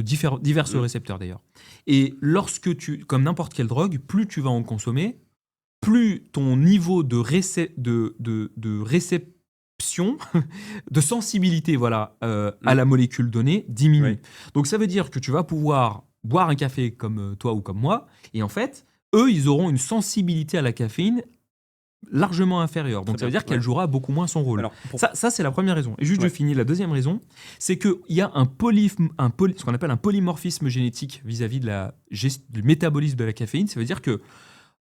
divers récepteurs d'ailleurs. Et lorsque comme n'importe quelle drogue, plus tu vas en consommer, plus ton niveau de réception, de sensibilité à la molécule donnée diminue. Oui. Donc ça veut dire que tu vas pouvoir boire un café comme toi ou comme moi, et en fait, eux, ils auront une sensibilité à la caféine largement inférieure. Donc Très ça veut bien, dire qu'elle ouais. jouera beaucoup moins son rôle. Alors, pour Ça c'est la première raison. Et juste je Ouais. finis, la deuxième raison, c'est qu'il y a ce qu'on appelle un polymorphisme génétique vis-à-vis du métabolisme de la caféine. Ça veut dire que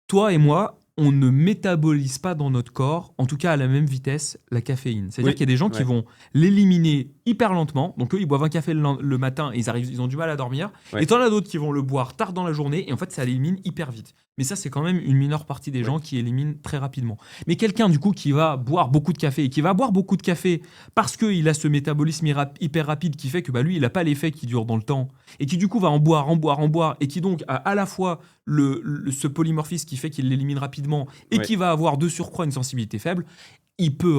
toi et moi, on ne métabolise pas dans notre corps, en tout cas à la même vitesse, la caféine. C'est-à-dire Oui, qu'il y a des gens qui ouais. vont l'éliminer hyper lentement. Donc eux, ils boivent un café le matin et ils ont du mal à dormir. Ouais. Et t'en as d'autres qui vont le boire tard dans la journée et en fait, ça l'élimine hyper vite. Mais ça, c'est quand même une mineure partie des Ouais. gens qui éliminent très rapidement. Mais quelqu'un, du coup, qui va boire beaucoup de café et qui va boire beaucoup de café parce qu'il a ce métabolisme hyper rapide qui fait que lui, il n'a pas l'effet qui dure dans le temps et qui, du coup, va en boire et qui donc a à la fois ce polymorphisme qui fait qu'il l'élimine rapidement et Ouais. qui va avoir de surcroît une sensibilité faible, on peut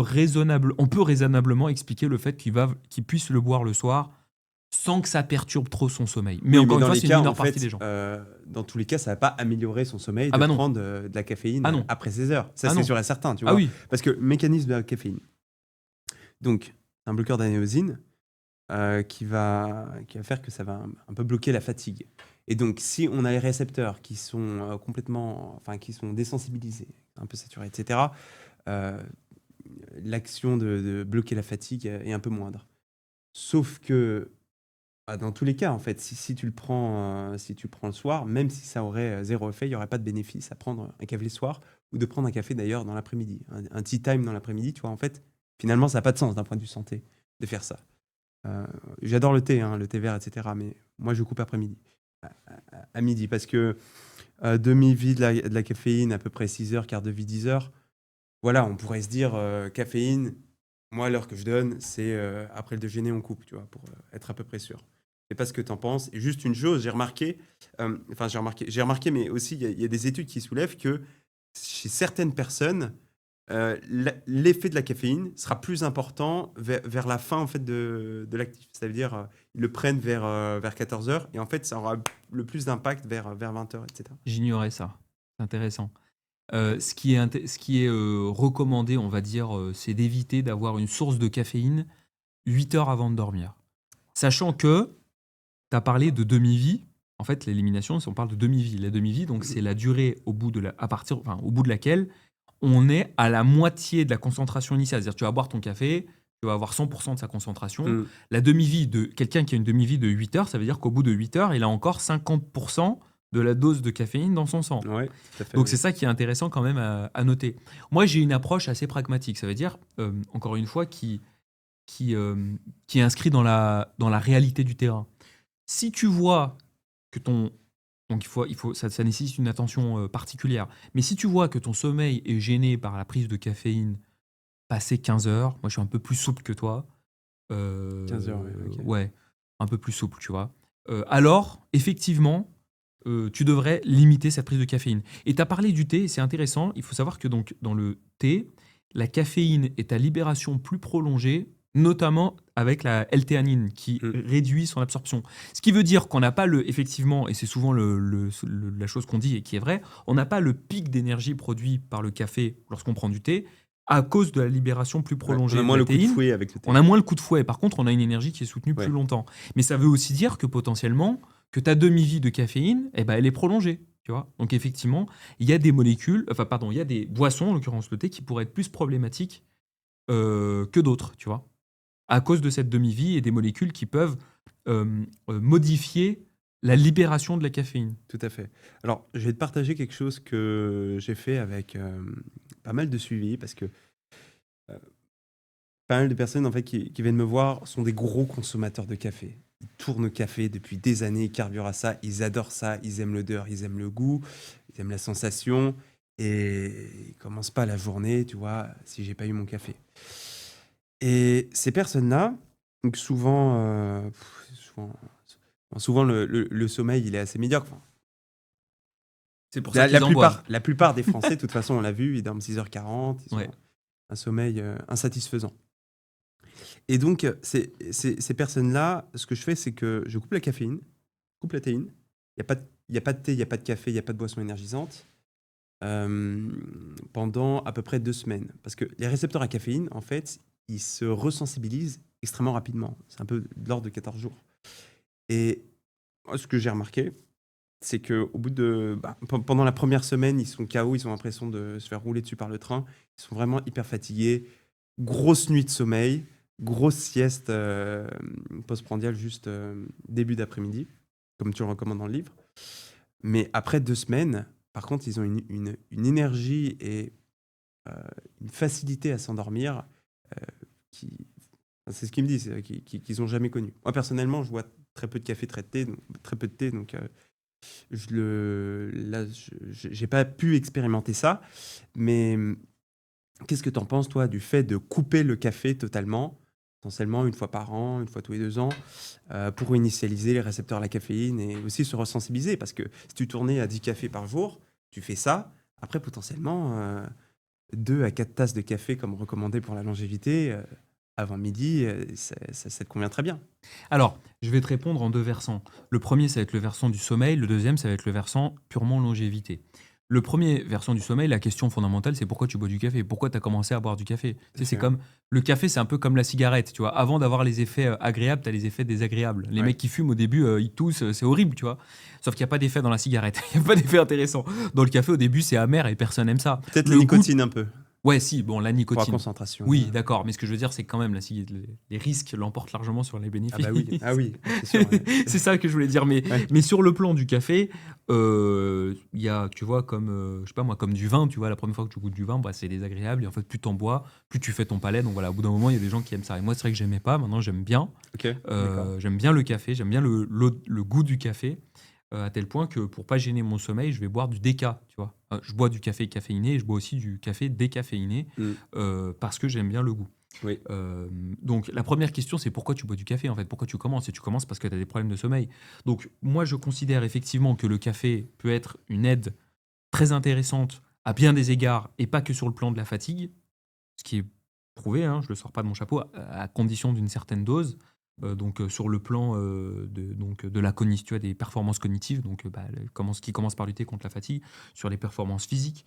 raisonnablement expliquer le fait qu'il puisse le boire le soir sans que ça perturbe trop son sommeil. Mais Oui, encore une dans fois, les c'est une cas, mineure en partie fait, des gens. dans tous les cas, ça va pas améliorer son sommeil Ah de bah non. prendre de la caféine Ah non. après 16 heures. Ça, Ah c'est non. sûr et certain, tu Ah vois. oui, Parce que le mécanisme de la caféine, donc un bloqueur d'anéosine qui va faire que ça va un peu bloquer la fatigue. Et donc, si on a les récepteurs qui sont qui sont désensibilisés, un peu saturés, etc., euh, l'action de bloquer la fatigue est un peu moindre. Sauf que dans tous les cas, en fait, si tu le prends, si tu prends le soir, même si ça aurait zéro effet, il n'y aurait pas de bénéfice à prendre un café le soir ou de prendre un café d'ailleurs dans l'après-midi. Un tea time dans l'après-midi, tu vois, en fait, finalement, ça n'a pas de sens d'un point de vue santé de faire ça. J'adore le thé, le thé vert, etc. Mais moi, je coupe après-midi, à midi, parce que demi-vie de la caféine, à peu près 6 heures, quart de vie 10 heures. Voilà, on pourrait se dire caféine. Moi, l'heure que je donne, c'est après le déjeuner, on coupe, tu vois, pour être à peu près sûr. Je sais pas ce que tu en penses. Et juste une chose, j'ai remarqué, mais aussi, il y a des études qui soulèvent que chez certaines personnes, l'effet de la caféine sera plus important vers la fin en fait, de l'actif. Ça veut dire, ils le prennent vers 14 heures et en fait, ça aura le plus d'impact vers 20 heures, etc. j'ignorais ça. C'est intéressant. Ce qui est recommandé, on va dire, c'est d'éviter d'avoir une source de caféine 8 heures avant de dormir. Sachant que tu as parlé de demi-vie. En fait, l'élimination, si on parle de demi-vie, la demi-vie, donc c'est la durée au bout de laquelle on est à la moitié de la concentration initiale. C'est-à-dire, tu vas boire ton café, tu vas avoir 100% de sa concentration. Mm. La demi-vie de quelqu'un qui a une demi-vie de 8 heures, ça veut dire qu'au bout de 8 heures, il a encore 50% de la dose de caféine dans son sang. Ouais, tout à fait. Donc Oui. c'est ça qui est intéressant quand même à noter. Moi, j'ai une approche assez pragmatique. Ça veut dire, encore une fois, qui est inscrit dans la réalité du terrain. Si tu vois que ton... Donc ça nécessite une attention particulière. Mais si tu vois que ton sommeil est gêné par la prise de caféine passé 15 heures, moi je suis un peu plus souple que toi. 15 heures, ouais, ok. Ouais, un peu plus souple, tu vois. Alors, effectivement, tu devrais limiter cette prise de caféine. Et tu as parlé du thé, et c'est intéressant. Il faut savoir que donc, dans le thé, la caféine est à libération plus prolongée, notamment avec la L-théanine qui réduit son absorption. Ce qui veut dire qu'on n'a pas effectivement, et c'est souvent la chose qu'on dit et qui est vrai, on n'a pas le pic d'énergie produit par le café lorsqu'on prend du thé à cause de la libération plus prolongée On a de moins la le coup de théine. fouet avec le thé. On a moins le coup de fouet. Par contre, on a une énergie qui est soutenue Ouais. plus longtemps. Mais ça veut aussi dire que potentiellement, que ta demi-vie de caféine, elle est prolongée. Tu vois. Donc effectivement, il y a des molécules, il y a des boissons, en l'occurrence le thé, qui pourraient être plus problématiques que d'autres, tu vois, à cause de cette demi-vie et des molécules qui peuvent modifier la libération de la caféine. Tout à fait. Alors, je vais te partager quelque chose que j'ai fait avec pas mal de suivi parce que pas mal de personnes en fait qui viennent me voir sont des gros consommateurs de café. Ils tournent au café depuis des années, ils carburent à ça, ils adorent ça, ils aiment l'odeur, ils aiment le goût, ils aiment la sensation et ils commencent pas la journée, tu vois, si j'ai pas eu mon café. Et ces personnes-là, donc souvent le sommeil il est assez médiocre. Enfin, C'est pour ça qu'ils en boivent. la plupart des Français, de toute façon, on l'a vu, ils dorment 6h40, ils ont Ouais. un sommeil insatisfaisant. Et donc, ces personnes-là, ce que je fais, c'est que je coupe la caféine, coupe la théine. Il n'y a pas de thé, il n'y a pas de café, il n'y a pas de boisson énergisante pendant à peu près 2 semaines. Parce que les récepteurs à caféine, en fait, ils se resensibilisent extrêmement rapidement. C'est un peu de l'ordre de 14 jours. Et moi, ce que j'ai remarqué, c'est qu'au bout de pendant la première semaine, ils sont KO, ils ont l'impression de se faire rouler dessus par le train. Ils sont vraiment hyper fatigués. Grosse nuit de sommeil, grosse sieste postprandiale juste début d'après-midi, comme tu le recommandes dans le livre. Mais après 2 semaines, par contre, ils ont une énergie et une facilité à s'endormir qui, c'est ce qu'ils me disent, qu'ils n'ont jamais connu. Moi, personnellement, je bois très peu de café, très peu de thé, donc là, j'ai pas pu expérimenter ça. Mais qu'est-ce que tu en penses, toi, du fait de couper le café totalement, potentiellement une fois par an, une fois tous les 2 ans, pour initialiser les récepteurs à la caféine et aussi se ressensibiliser? Parce que si tu tournais à 10 cafés par jour, tu fais ça. Après, potentiellement, 2 à 4 tasses de café, comme recommandé pour la longévité, avant midi, ça te convient très bien. Alors, je vais te répondre en deux versants. Le premier, ça va être le versant du sommeil. Le deuxième, ça va être le versant purement longévité. Le premier versant du sommeil, la question fondamentale, c'est pourquoi tu bois du café? Pourquoi tu as commencé à boire du café? Tu sais, c'est comme le café, c'est un peu comme la cigarette, tu vois. Avant d'avoir les effets agréables, tu as les effets désagréables. Les Ouais. mecs qui fument au début, ils toussent, c'est horrible, tu vois. Sauf qu'il n'y a pas d'effet dans la cigarette. Il n'y a pas d'effet intéressant. Dans le café, au début, c'est amer et personne n'aime ça. Peut-être la Le goût- nicotine un peu, Ouais, si, bon, la pour la nicotine. concentration. Oui, d'accord. Mais ce que je veux dire, c'est que quand même, les risques l'emportent largement sur les bénéfices. Ah oui, c'est sûr. Ouais. C'est ça que je voulais dire. Mais, Ouais. mais sur le plan du café, il y a, tu vois, comme, je sais pas moi, comme du vin, tu vois, la première fois que tu goûtes du vin, bah, c'est désagréable. Et en fait, plus t'en bois, plus tu fais ton palais. Donc voilà, au bout d'un moment, il y a des gens qui aiment ça. Et moi, c'est vrai que j'aimais pas. Maintenant, j'aime bien. Ok, d'accord. J'aime bien le café. J'aime bien le goût du café. À tel point que pour pas gêner mon sommeil, je vais boire du déca, tu vois. Je bois du café caféiné et je bois aussi du café décaféiné Mm. parce que j'aime bien le goût. Oui. Donc la première question, c'est pourquoi tu bois du café en fait? Pourquoi tu commences? Et tu commences parce que tu as des problèmes de sommeil. Donc moi, je considère effectivement que le café peut être une aide très intéressante à bien des égards et pas que sur le plan de la fatigue, ce qui est prouvé, hein, je ne le sors pas de mon chapeau, à condition d'une certaine dose. Donc sur le plan de la cognition, tu vois, des performances cognitives, donc qui commence par lutter contre la fatigue, sur les performances physiques,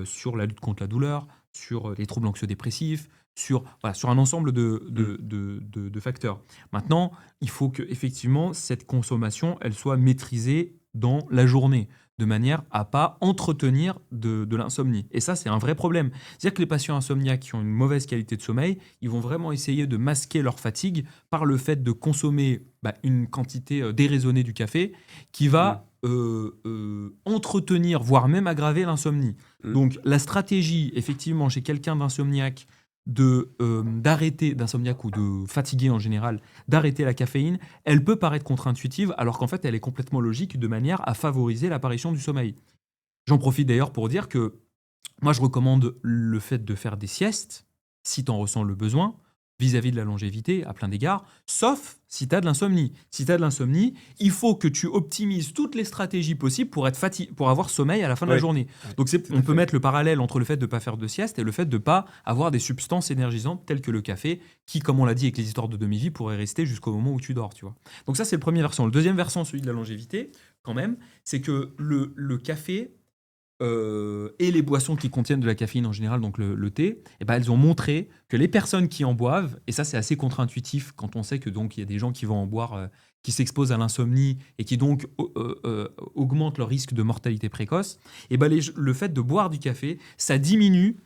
sur la lutte contre la douleur, sur les troubles anxio-dépressifs, sur un ensemble de facteurs. Maintenant, il faut que effectivement cette consommation, elle soit maîtrisée dans la journée, de manière à pas entretenir de l'insomnie. Et ça, c'est un vrai problème. C'est-à-dire que les patients insomniaques qui ont une mauvaise qualité de sommeil, ils vont vraiment essayer de masquer leur fatigue par le fait de consommer une quantité déraisonnée du café qui va entretenir, voire même aggraver l'insomnie. Mm. Donc la stratégie, effectivement, chez quelqu'un d'insomniaque, d'arrêter, d'insomniaque ou de fatigué en général, d'arrêter la caféine, elle peut paraître contre-intuitive, alors qu'en fait, elle est complètement logique de manière à favoriser l'apparition du sommeil. J'en profite d'ailleurs pour dire que moi, je recommande le fait de faire des siestes, si tu en ressens le besoin, vis-à-vis de la longévité, à plein d'égards, sauf si tu as de l'insomnie. Si tu as de l'insomnie, il faut que tu optimises toutes les stratégies possibles pour avoir sommeil à la fin de la Ouais. journée. Ouais, Donc, tout à on peut fait. mettre le parallèle entre le fait de ne pas faire de sieste et le fait de ne pas avoir des substances énergisantes telles que le café, qui, comme on l'a dit avec les histoires de demi-vie, pourrait rester jusqu'au moment où tu dors. Tu vois. Donc ça, c'est le premier versant. Le deuxième versant, celui de la longévité, quand même, c'est que le café et les boissons qui contiennent de la caféine en général, donc le thé, elles ont montré que les personnes qui en boivent, et ça c'est assez contre-intuitif quand on sait que donc il y a des gens qui vont en boire, qui s'exposent à l'insomnie et qui donc augmentent leur risque de mortalité précoce, le fait de boire du café, ça diminue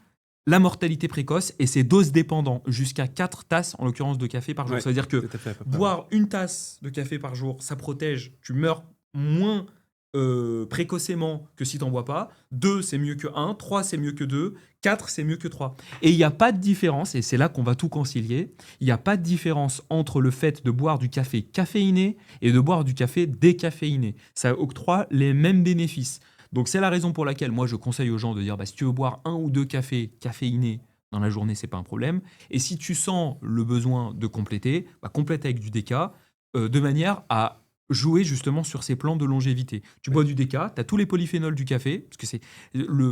la mortalité précoce et c'est dose dépendant, jusqu'à 4 tasses en l'occurrence de café par jour. Ouais, Ça veut dire que tout à fait, à peu près, ouais. boire une tasse de café par jour, ça protège, tu meurs moins précocement que si tu n'en bois pas. 2, c'est mieux que 1. 3, c'est mieux que 2. 4, c'est mieux que 3. Et il n'y a pas de différence, et c'est là qu'on va tout concilier, il n'y a pas de différence entre le fait de boire du café caféiné et de boire du café décaféiné. Ça octroie les mêmes bénéfices. Donc c'est la raison pour laquelle moi je conseille aux gens de dire si tu veux boire 1 ou 2 cafés caféinés dans la journée, c'est pas un problème. Et si tu sens le besoin de compléter, complète avec du déca, de manière à jouer justement sur ces plans de longévité. Tu bois du déca, tu as tous les polyphénols du café, parce que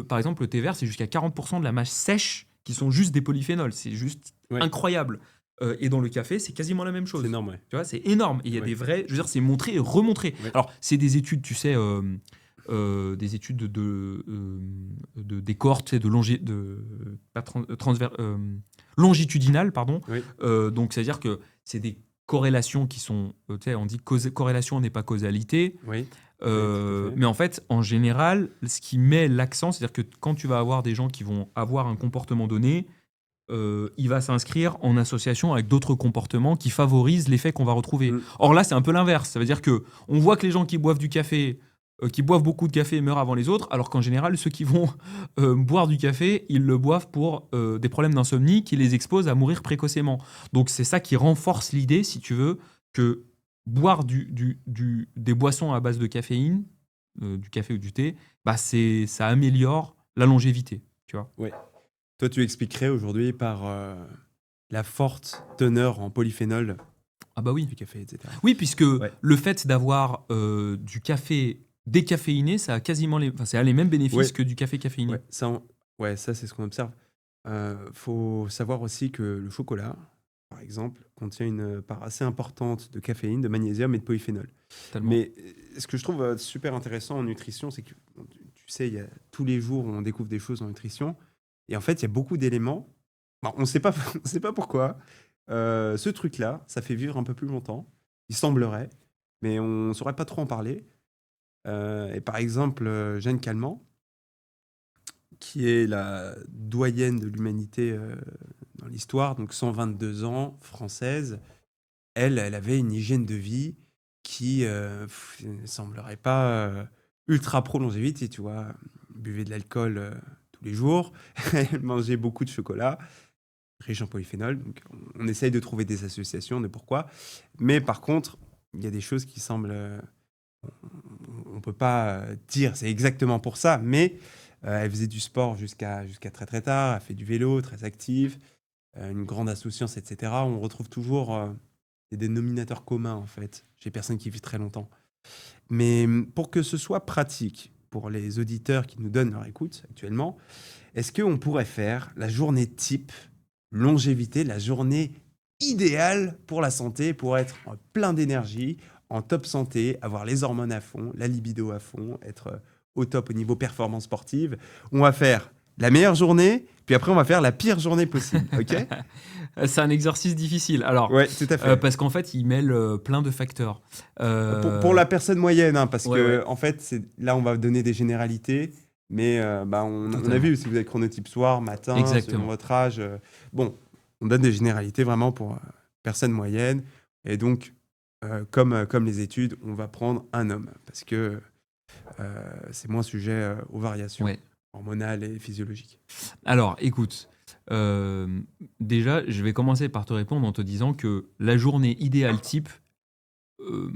par exemple, le thé vert, c'est jusqu'à 40% de la masse sèche qui sont juste des polyphénols. C'est juste incroyable. Et dans le café, c'est quasiment la même chose. C'est énorme, ouais. Tu vois, c'est énorme. Et il y a des vrais... Je veux dire, c'est montré et remontré. Ouais. Alors, c'est des études, tu sais... des études des cohortes longitudinales, pardon. Oui. Donc, c'est-à-dire que c'est des corrélations qui sont, on dit corrélation n'est pas causalité. Oui. tout à fait. Mais en fait, en général, ce qui met l'accent, c'est-à-dire que quand tu vas avoir des gens qui vont avoir un comportement donné, il va s'inscrire en association avec d'autres comportements qui favorisent l'effet qu'on va retrouver. Mm. Or là, c'est un peu l'inverse. Ça veut dire que on voit que les gens qui boivent du café, qui boivent beaucoup de café meurent avant les autres, alors qu'en général, ceux qui vont boire du café, ils le boivent pour des problèmes d'insomnie qui les exposent à mourir précocement. Donc c'est ça qui renforce l'idée, si tu veux, que boire des boissons à base de caféine, du café ou du thé, bah ça améliore la longévité. Tu vois. Ouais. Toi, tu expliquerais aujourd'hui par la forte teneur en polyphénol Ah bah oui. du café, etc. Oui, puisque Ouais. le fait d'avoir du café décaféiné, ça a quasiment ça a les mêmes bénéfices Ouais. que du café caféiné. Ouais, ça, c'est ce qu'on observe. Faut savoir aussi que le chocolat, par exemple, contient une part assez importante de caféine, de magnésium et de polyphénol. Tellement. Mais ce que je trouve super intéressant en nutrition, c'est que bon, tu sais, tous les jours, on découvre des choses en nutrition. Et en fait, il y a beaucoup d'éléments. Bon, on ne sait pas, on sait pas pourquoi. Ce truc-là, ça fait vivre un peu plus longtemps. Il semblerait, mais on ne saurait pas trop en parler. Et par exemple, Jeanne Calment, qui est la doyenne de l'humanité dans l'histoire, donc 122 ans, française, elle avait une hygiène de vie qui ne semblerait pas ultra pro-longévité, tu vois. Elle buvait de l'alcool tous les jours, elle mangeait beaucoup de chocolat, riche en polyphénol. Donc on essaye de trouver des associations de pourquoi. Mais par contre, il y a des choses qui semblent... on ne peut pas dire c'est exactement pour ça, mais elle faisait du sport jusqu'à très très tard, elle fait du vélo, très active, une grande insouciance, etc. On retrouve toujours des dénominateurs communs, en fait, chez les personnes qui vivent très longtemps. Mais pour que ce soit pratique pour les auditeurs qui nous donnent leur écoute actuellement, est-ce qu'on pourrait faire la journée type longévité, la journée idéale pour la santé, pour être en plein d'énergie, en top santé, avoir les hormones à fond, la libido à fond, être au top au niveau performance sportive? On va faire la meilleure journée, puis après on va faire la pire journée possible, ok? C'est un exercice difficile. Alors, Ouais, tout à fait. parce qu'en fait, il mêle plein de facteurs. Pour la personne moyenne, hein, parce ouais, que ouais. en fait, là on va donner des généralités, mais on a Totalement. vu si vous êtes chronotype soir, matin, selon Exactement. votre âge. Bon, on donne des généralités vraiment pour personne moyenne, et donc comme les études, on va prendre un homme parce que c'est moins sujet aux variations Ouais. hormonales et physiologiques. Alors, écoute, déjà, je vais commencer par te répondre en te disant que la journée idéale type, euh,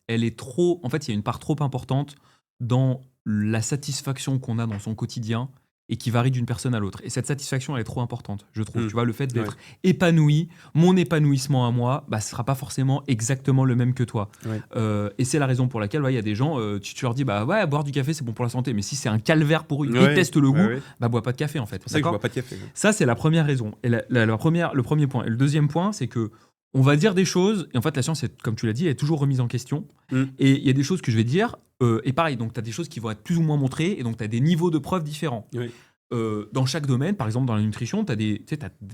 elle est trop. En fait, il y a une part trop importante dans la satisfaction qu'on a dans son quotidien et qui varie d'une personne à l'autre. Et cette satisfaction, elle est trop importante, je trouve. Mm. Tu vois, le fait d'être Ouais. épanoui, mon épanouissement à moi, bah, ce sera pas forcément exactement le même que toi. Ouais. Et c'est la raison pour laquelle il y a des gens, tu leur dis, bah ouais, boire du café, c'est bon pour la santé. Mais si c'est un calvaire pour eux, ils Ouais, détestent le goût, ouais. bah bois pas de café en fait. C'est pour ça que je D'accord. bois pas de café. Ça, c'est la première raison. Et le premier point. Et le deuxième point, c'est que on va dire des choses, et en fait, la science, comme tu l'as dit, elle est toujours remise en question. Mm. Et il y a des choses que je vais dire, et pareil, donc tu as des choses qui vont être plus ou moins montrées, et donc tu as des niveaux de preuves différents. Oui. Dans chaque domaine, par exemple dans la nutrition,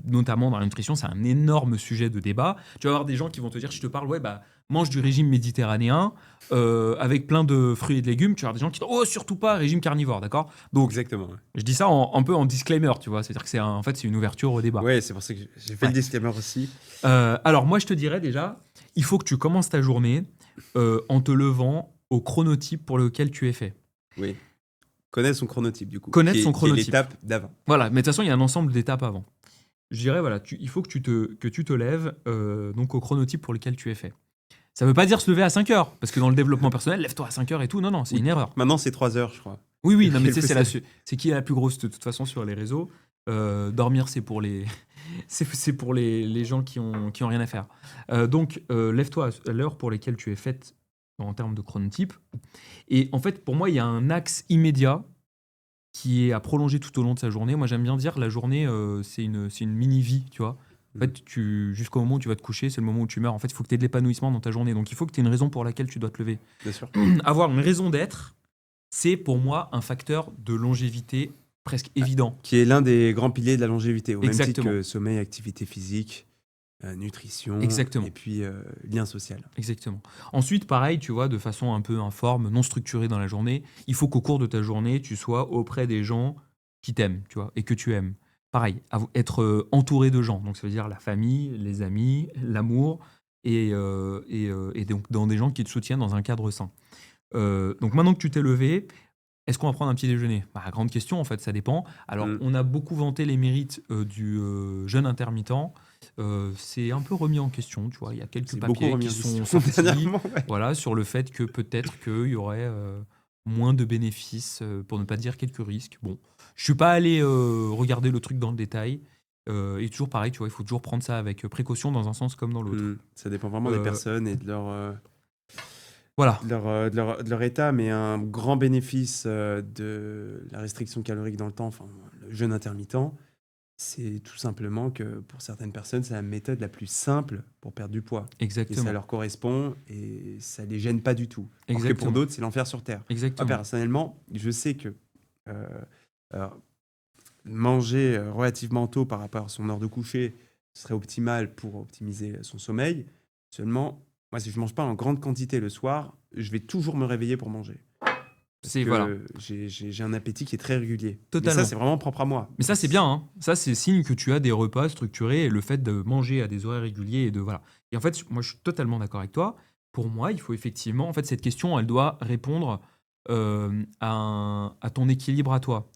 notamment dans la nutrition, c'est un énorme sujet de débat. Tu vas avoir des gens qui vont te dire, je te parle, ouais, bah, mange du régime méditerranéen avec plein de fruits et de légumes. Tu vas avoir des gens qui disent, oh, surtout pas régime carnivore, d'accord. Donc, Exactement. Ouais. je dis ça un peu en disclaimer, tu vois. C'est-à-dire que en fait, c'est une ouverture au débat. Ouais, c'est pour ça que j'ai fait le disclaimer aussi. Alors, moi, je te dirais déjà, il faut que tu commences ta journée en te levant au chronotype pour lequel tu es fait. Oui. Connaître son chronotype, du coup. Connaître son chronotype. Qui est l'étape d'avant. Voilà, mais de toute façon, il y a un ensemble d'étapes avant. Je dirais, voilà, il faut que tu te lèves donc au chronotype pour lequel tu es fait. Ça ne veut pas dire se lever à 5 heures, parce que dans le développement personnel, lève-toi à 5 heures et tout. Non, non, c'est une erreur. Maintenant, c'est 3 heures, je crois. Oui, non, mais tu sais, c'est qui est la plus grosse de toute façon sur les réseaux. Dormir, c'est pour les, c'est pour les gens qui ont rien à faire. Donc, lève-toi à l'heure pour laquelle tu es faite en termes de chronotype. Et en fait, pour moi, il y a un axe immédiat qui est à prolonger tout au long de sa journée. Moi, j'aime bien dire la journée, c'est une mini-vie, tu vois. En fait, jusqu'au moment où tu vas te coucher, c'est le moment où tu meurs. En fait, il faut que tu aies de l'épanouissement dans ta journée. Donc, il faut que tu aies une raison pour laquelle tu dois te lever. Bien sûr. Avoir une raison d'être, c'est pour moi un facteur de longévité presque évident. Qui est l'un des grands piliers de la longévité, au même titre Exactement. que sommeil, activité physique, nutrition Exactement. et puis lien social. Exactement. Ensuite, pareil, tu vois, de façon un peu informe, non structurée dans la journée, il faut qu'au cours de ta journée, tu sois auprès des gens qui t'aiment, tu vois, et que tu aimes. Pareil, être entouré de gens. Donc, ça veut dire la famille, les amis, l'amour, et donc dans des gens qui te soutiennent dans un cadre sain. Donc, maintenant que tu t'es levé, est-ce qu'on va prendre un petit déjeuner? Bah, grande question, en fait, ça dépend. Alors, Mm. on a beaucoup vanté les mérites du jeûne intermittent. C'est un peu remis en question, tu vois. Il y a quelques C'est beaucoup papiers remis qui en sont question sortis, dernièrement. Ouais. voilà, sur le fait que peut-être qu'il y aurait moins de bénéfices, pour ne pas dire quelques risques. Bon, je suis pas allé regarder le truc dans le détail. Et toujours pareil, tu vois, il faut toujours prendre ça avec précaution dans un sens comme dans l'autre. Ça dépend vraiment des Euh, personnes et voilà, de leur état, mais un grand bénéfice de la restriction calorique dans le temps, enfin le jeûne intermittent, c'est tout simplement que pour certaines personnes, c'est la méthode la plus simple pour perdre du poids. Et ça exactement, leur correspond et ça les gêne pas du tout. Alors que pour exactement, d'autres, c'est l'enfer sur Terre. Moi, exactement. personnellement, je sais que euh, alors, manger relativement tôt par rapport à son heure de coucher serait optimal pour optimiser son sommeil. Seulement, moi, si je mange pas en grande quantité le soir, je vais toujours me réveiller pour manger. Parce C'est voilà, que j'ai un appétit qui est très régulier. Mais ça, totalement. c'est vraiment propre à moi. Mais ça, c'est bien, hein. Ça, c'est signe que tu as des repas structurés et le fait de manger à des horaires réguliers et de voilà. Et en fait, moi, je suis totalement d'accord avec toi. Pour moi, il faut effectivement, en fait, cette question, elle doit répondre à ton équilibre à toi.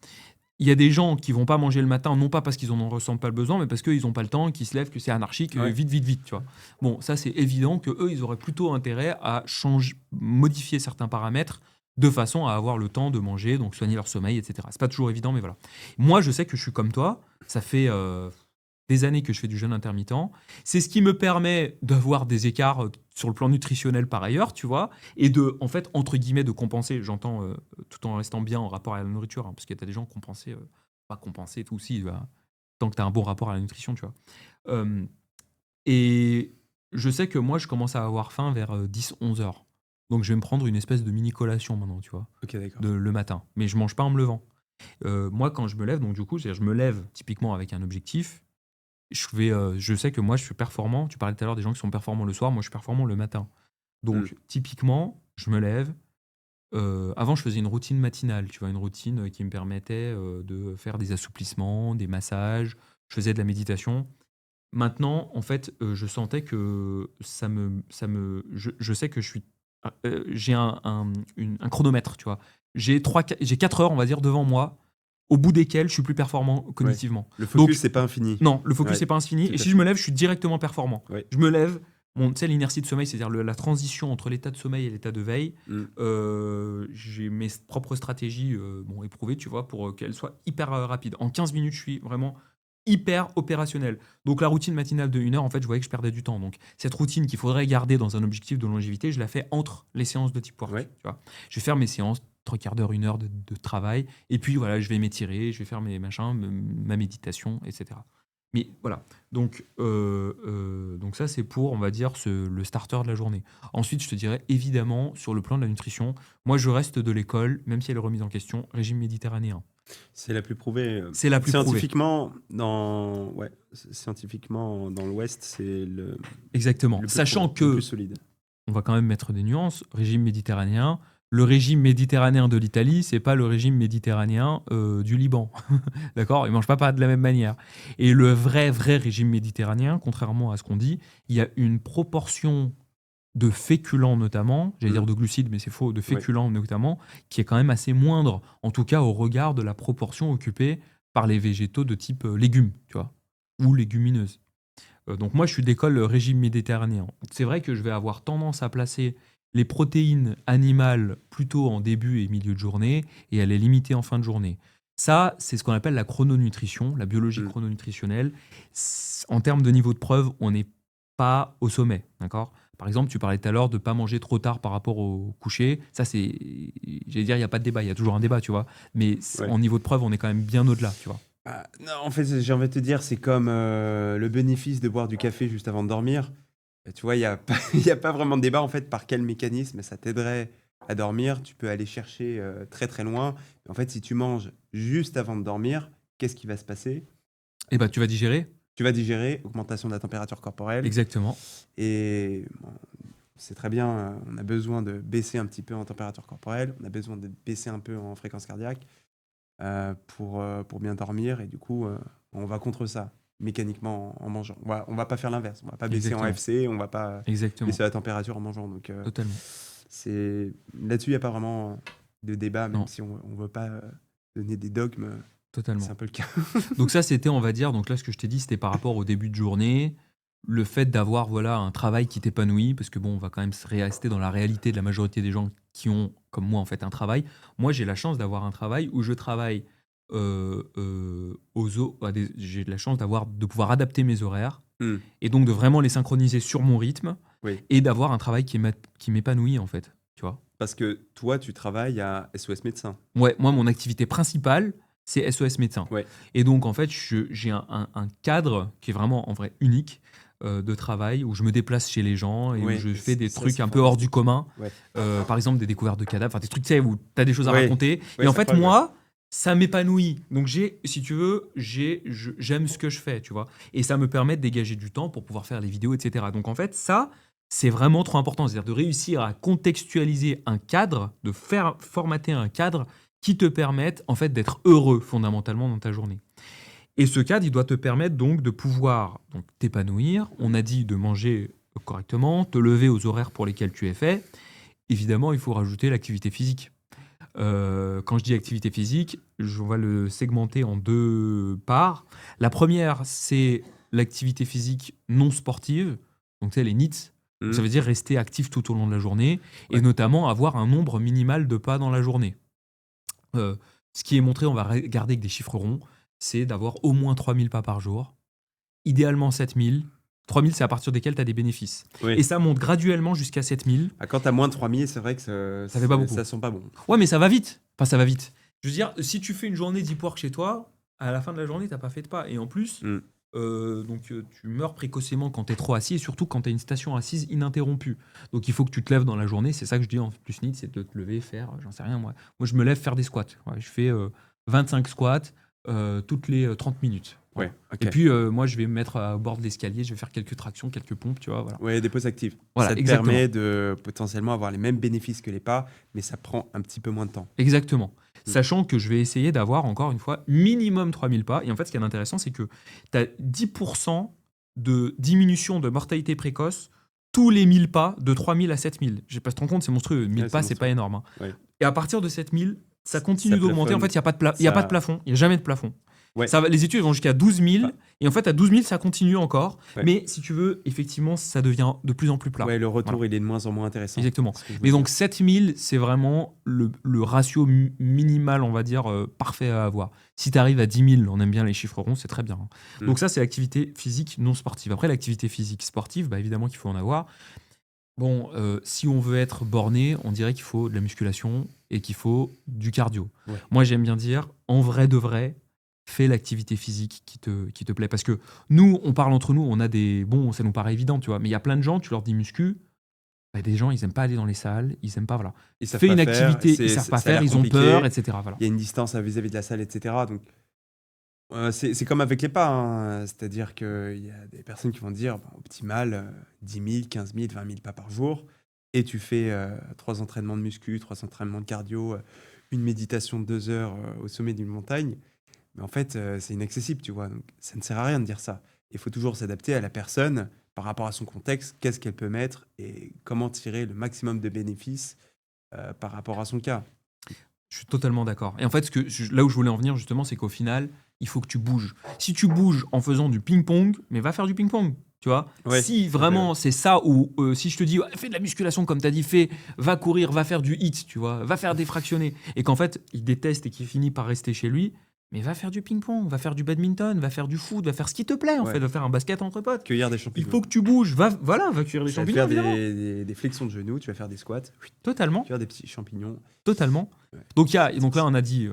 Il y a des gens qui vont pas manger le matin, non pas parce qu'ils en ressentent pas le besoin, mais parce qu'ils n'ont pas le temps, qu'ils se lèvent, que c'est anarchique, Ouais. vite, vite, vite, tu vois. Bon, ça, c'est évident que eux, ils auraient plutôt intérêt à changer, modifier certains paramètres de façon à avoir le temps de manger, donc soigner leur sommeil, etc. C'est pas toujours évident, mais voilà. Moi, je sais que je suis comme toi. Ça fait des années que je fais du jeûne intermittent. C'est ce qui me permet d'avoir des écarts sur le plan nutritionnel par ailleurs, tu vois, et de, en fait, entre guillemets, de compenser, j'entends, tout en restant bien en rapport à la nourriture, hein, parce qu'il y a des gens compenser, pas compenser tout aussi, bah, tant que tu as un bon rapport à la nutrition, tu vois. Euh, et je sais que moi, je commence à avoir faim vers 10-11 heures. Donc, je vais me prendre une espèce de mini collation maintenant, tu vois, Ok, d'accord. le matin. Mais je mange pas en me levant. Moi, quand je me lève, donc du coup, c'est-à-dire, je me lève typiquement avec un objectif. Je sais que moi, je suis performant. Tu parlais tout à l'heure des gens qui sont performants le soir. Moi, je suis performant le matin. Mm. Donc, typiquement, je me lève. Avant, je faisais une routine matinale. Tu vois, une routine qui me permettait de faire des assouplissements, des massages. Je faisais de la méditation. Maintenant, en fait, je sentais que je sais que j'ai un chronomètre, tu vois. J'ai 4 heures, on va dire, devant moi, au bout desquelles je suis plus performant Ouais. cognitivement. Le focus, Donc, c'est pas infini. non, le focus Ouais, n'est pas infini. tout Et à si je me fait. lève, je suis directement performant. Ouais. Je me lève, tu sais, l'inertie de sommeil, c'est-à-dire la transition entre l'état de sommeil et l'état de veille. Mm. J'ai mes propres stratégies éprouvées, tu vois, pour qu'elles soient hyper rapides. En 15 minutes, je suis vraiment hyper opérationnel. Donc la routine matinale de 1 heure, en fait, je voyais que je perdais du temps. Donc cette routine qu'il faudrait garder dans un objectif de longévité, je la fais entre les séances de type work. Ouais. Tu vois. Je vais faire mes séances, 3/4 d'heure, 1 heure de travail, et puis voilà, je vais m'étirer, je vais faire mes machins, ma méditation, etc. Mais voilà, donc ça c'est pour, on va dire, le starter de la journée. Ensuite, je te dirais, évidemment, sur le plan de la nutrition, moi je reste de l'école, même si elle est remise en question, régime méditerranéen. C'est la plus prouvée. C'est la plus prouvée. Scientifiquement, dans l'Ouest, c'est Exactement. le plus Sachant prouvé, le plus que, solide. on va quand même mettre des nuances, régime méditerranéen. Le régime méditerranéen de l'Italie, c'est pas le régime méditerranéen du Liban. D'accord. Ils mangent pas de la même manière. Et le vrai régime méditerranéen, contrairement à ce qu'on dit, il y a une proportion de féculents notamment, j'allais dire de glucides, mais c'est faux, de féculents notamment, qui est quand même assez moindre, en tout cas au regard de la proportion occupée par les végétaux de type légumes, tu vois, ou légumineuses. Donc moi, je suis d'école régime méditerranéen. C'est vrai que je vais avoir tendance à placer les protéines animales plutôt en début et milieu de journée et à les limiter en fin de journée. Ça, c'est ce qu'on appelle la chrononutrition, la biologie chrononutritionnelle. En termes de niveau de preuve, on n'est pas au sommet, d'accord. Par exemple, tu parlais tout à l'heure de ne pas manger trop tard par rapport au coucher. Ça, c'est, j'allais dire, il n'y a pas de débat, il y a toujours un débat, tu vois. Mais Ouais. en niveau de preuve, on est quand même bien au-delà, tu vois. Non, en fait, j'ai envie de te dire, c'est comme le bénéfice de boire du café juste avant de dormir. Tu vois, il n'y a, y a pas vraiment de débat, en fait, par quel mécanisme ça t'aiderait à dormir. Tu peux aller chercher très très loin. En fait, si tu manges juste avant de dormir, qu'est-ce qui va se passer? Eh ben, tu vas digérer. Tu vas digérer, augmentation de la température corporelle. Exactement. Et bon, c'est très bien, on a besoin de baisser un petit peu en température corporelle, on a besoin de baisser un peu en fréquence cardiaque pour bien dormir. Et du coup, on va contre ça, mécaniquement en mangeant. On va pas faire l'inverse, on va pas baisser en Exactement. FC, on va pas Exactement. baisser la température en mangeant. Donc, Totalement. là-dessus, il n'y a pas vraiment de débat, même Non. si on ne veut pas donner des dogmes. Totalement. C'est un peu le cas. Donc ça, c'était, on va dire, donc là, ce que je t'ai dit, c'était par rapport au début de journée, le fait d'avoir voilà, un travail qui t'épanouit, parce que bon, on va quand même se rester dans la réalité de la majorité des gens qui ont, comme moi, en fait, un travail. Moi, j'ai la chance d'avoir un travail où je travaille j'ai la chance de pouvoir adapter mes horaires Hmm. et donc de vraiment les synchroniser sur mon rythme Oui, et d'avoir un travail qui m'épanouit, en fait, tu vois. parce que toi, tu travailles à SOS Médecins. Ouais, moi, mon activité principale, c'est SOS médecin. Ouais. Et donc, en fait, j'ai un cadre qui est vraiment, en vrai, unique de travail, où je me déplace chez les gens et où Ouais, je fais des ça, trucs c'est un peu hors du fantastique. commun. Ouais. Par exemple, des découvertes de cadavres, enfin, des trucs, tu sais, où tu as des choses à Ouais. raconter. Ouais, Et en c'est fait, incroyable, moi, ça m'épanouit. Donc, si tu veux, j'aime ce que je fais, tu vois. Et ça me permet de dégager du temps pour pouvoir faire les vidéos, etc. Donc, en fait, ça, c'est vraiment trop important. C'est-à-dire de réussir à contextualiser un cadre, de faire formater un cadre qui te permettent en fait d'être heureux fondamentalement dans ta journée. Et ce cadre, il doit te permettre donc de pouvoir donc t'épanouir. On a dit de manger correctement, te lever aux horaires pour lesquels tu es fait. Évidemment, il faut rajouter l'activité physique. Quand je dis activité physique, je vais le segmenter en deux parts. La première, c'est l'activité physique non sportive, donc c'est les NEET. Donc, ça veut dire rester actif tout au long de la journée et Ouais. notamment avoir un nombre minimal de pas dans la journée. Ce qui est montré, on va regarder avec des chiffres ronds, c'est d'avoir au moins 3000 pas par jour, idéalement 7000. 3000, c'est à partir desquels tu as des bénéfices. Oui. Et ça monte graduellement jusqu'à 7000. Quand tu as moins de 3000, c'est vrai que Ça fait pas beaucoup. ça sent pas bon. Ouais, mais ça va vite. Enfin, ça va vite. Je veux dire, si tu fais une journée deep work chez toi, à la fin de la journée, t'as pas fait de pas. Et en plus, Mm. tu meurs précocement quand tu es trop assis et surtout quand tu as une station assise ininterrompue. Donc il faut que tu te lèves dans la journée. C'est ça que je dis en plus NEET, c'est de te lever, faire, j'en sais rien moi. Moi, je me lève faire des squats. Ouais, je fais 25 squats toutes les 30 minutes. Voilà. Ouais, ok. Et puis, moi, je vais me mettre au bord de l'escalier, je vais faire quelques tractions, quelques pompes, tu vois. Voilà. Ouais, des pauses actives. Voilà, Ça te exactement. permet de potentiellement avoir les mêmes bénéfices que les pas, mais ça prend un petit peu moins de temps. Exactement. Sachant que je vais essayer d'avoir, encore une fois, minimum 3000 pas. Et en fait, ce qui est intéressant, c'est que tu as 10% de diminution de mortalité précoce tous les 1000 pas, de 3000 à 7000. Je sais pas si tu te rends compte, c'est monstrueux. 1000 Ouais, pas, c'est c'est pas monstrueux. énorme. Hein. Ouais. Et à partir de 7000, ça continue Ça d'augmenter. En plafonne. fait, il n'y a pas de plafond. Il n'y a jamais de plafond. Ouais. Les études vont jusqu'à 12 000. Ouais. Et en fait, à 12 000, ça continue encore. Ouais. Mais si tu veux, effectivement, ça devient de plus en plus plat. Ouais, le retour, Voilà. il est de moins en moins intéressant. Exactement. C'est ce que je veux Mais donc dire. 7000, c'est vraiment le ratio minimal, on va dire, parfait à avoir. Si tu arrives à 10 000, on aime bien les chiffres ronds, c'est très bien. Hein. Mm. Donc ça, c'est l'activité physique non sportive. Après, l'activité physique sportive, bah, évidemment qu'il faut en avoir. Bon, si on veut être borné, on dirait qu'il faut de la musculation et qu'il faut du cardio. Ouais. Moi, j'aime bien dire, en vrai de vrai, fais l'activité physique qui te plaît. Parce que nous, on parle entre nous, on a des... Bon, ça nous paraît évident, tu vois. Mais il y a plein de gens, tu leur dis muscu, bah, des gens, ils n'aiment pas aller dans les salles, ils n'aiment pas, voilà. Ils savent Fais pas une faire, activité, ils savent pas ça a faire, l'air ils ont compliqué. peur, etc. Voilà. Il y a une distance vis-à-vis de la salle, etc. Donc, c'est comme avec les pas. Hein. C'est-à-dire qu'il y a des personnes qui vont dire, optimal, 10 000, 15 000, 20 000 pas par jour. Et tu fais 3 entraînements de muscu, 3 entraînements de cardio, une méditation de 2 heures au sommet d'une montagne. Mais en fait, c'est inaccessible, tu vois. Donc, ça ne sert à rien de dire ça. Il faut toujours s'adapter à la personne par rapport à son contexte, qu'est-ce qu'elle peut mettre et comment tirer le maximum de bénéfices par rapport à son cas. Je suis totalement d'accord. Et en fait, là où je voulais en venir, justement, c'est qu'au final, il faut que tu bouges. Si tu bouges en faisant du ping-pong, mais va faire du ping-pong. Tu vois, Ouais, si vraiment c'est ça, ou si je te dis fais de la musculation comme tu as dit, va courir, va faire du hit, tu vois, va faire des fractionnés, et qu'en fait il déteste et qu'il finit par rester chez lui, mais va faire du ping-pong, va faire du badminton, va faire du foot, va faire ce qui te plaît en Ouais. fait, va faire un basket entre potes. Cueillir des Il champignons. faut que tu bouges, va cueillir des Tu vas champignons. faire Évidemment. des flexions de genoux, tu vas faire des squats, Totalement. tu vas faire des petits champignons. Totalement. Ouais. Donc là, on a dit,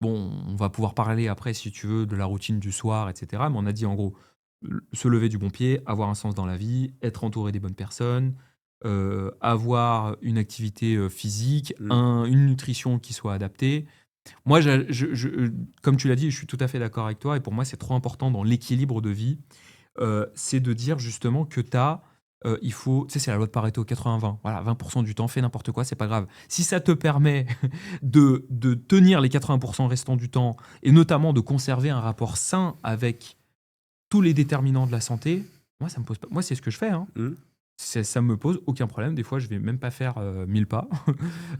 bon, on va pouvoir parler après, si tu veux, de la routine du soir, etc. Mais on a dit en gros, se lever du bon pied, avoir un sens dans la vie, être entouré des bonnes personnes, avoir une activité physique, une nutrition qui soit adaptée, Moi, comme tu l'as dit, je suis tout à fait d'accord avec toi. Et pour moi, c'est trop important dans l'équilibre de vie. C'est de dire justement que il faut, tu sais, c'est la loi de Pareto 80-20. Voilà, 20% du temps, fais n'importe quoi, c'est pas grave. Si ça te permet de tenir les 80% restants du temps et notamment de conserver un rapport sain avec tous les déterminants de la santé, moi, ça me pose pas. Moi, c'est ce que je fais, hein. Hmm. Ça me pose aucun problème. Des fois, je vais même pas faire 1000 pas.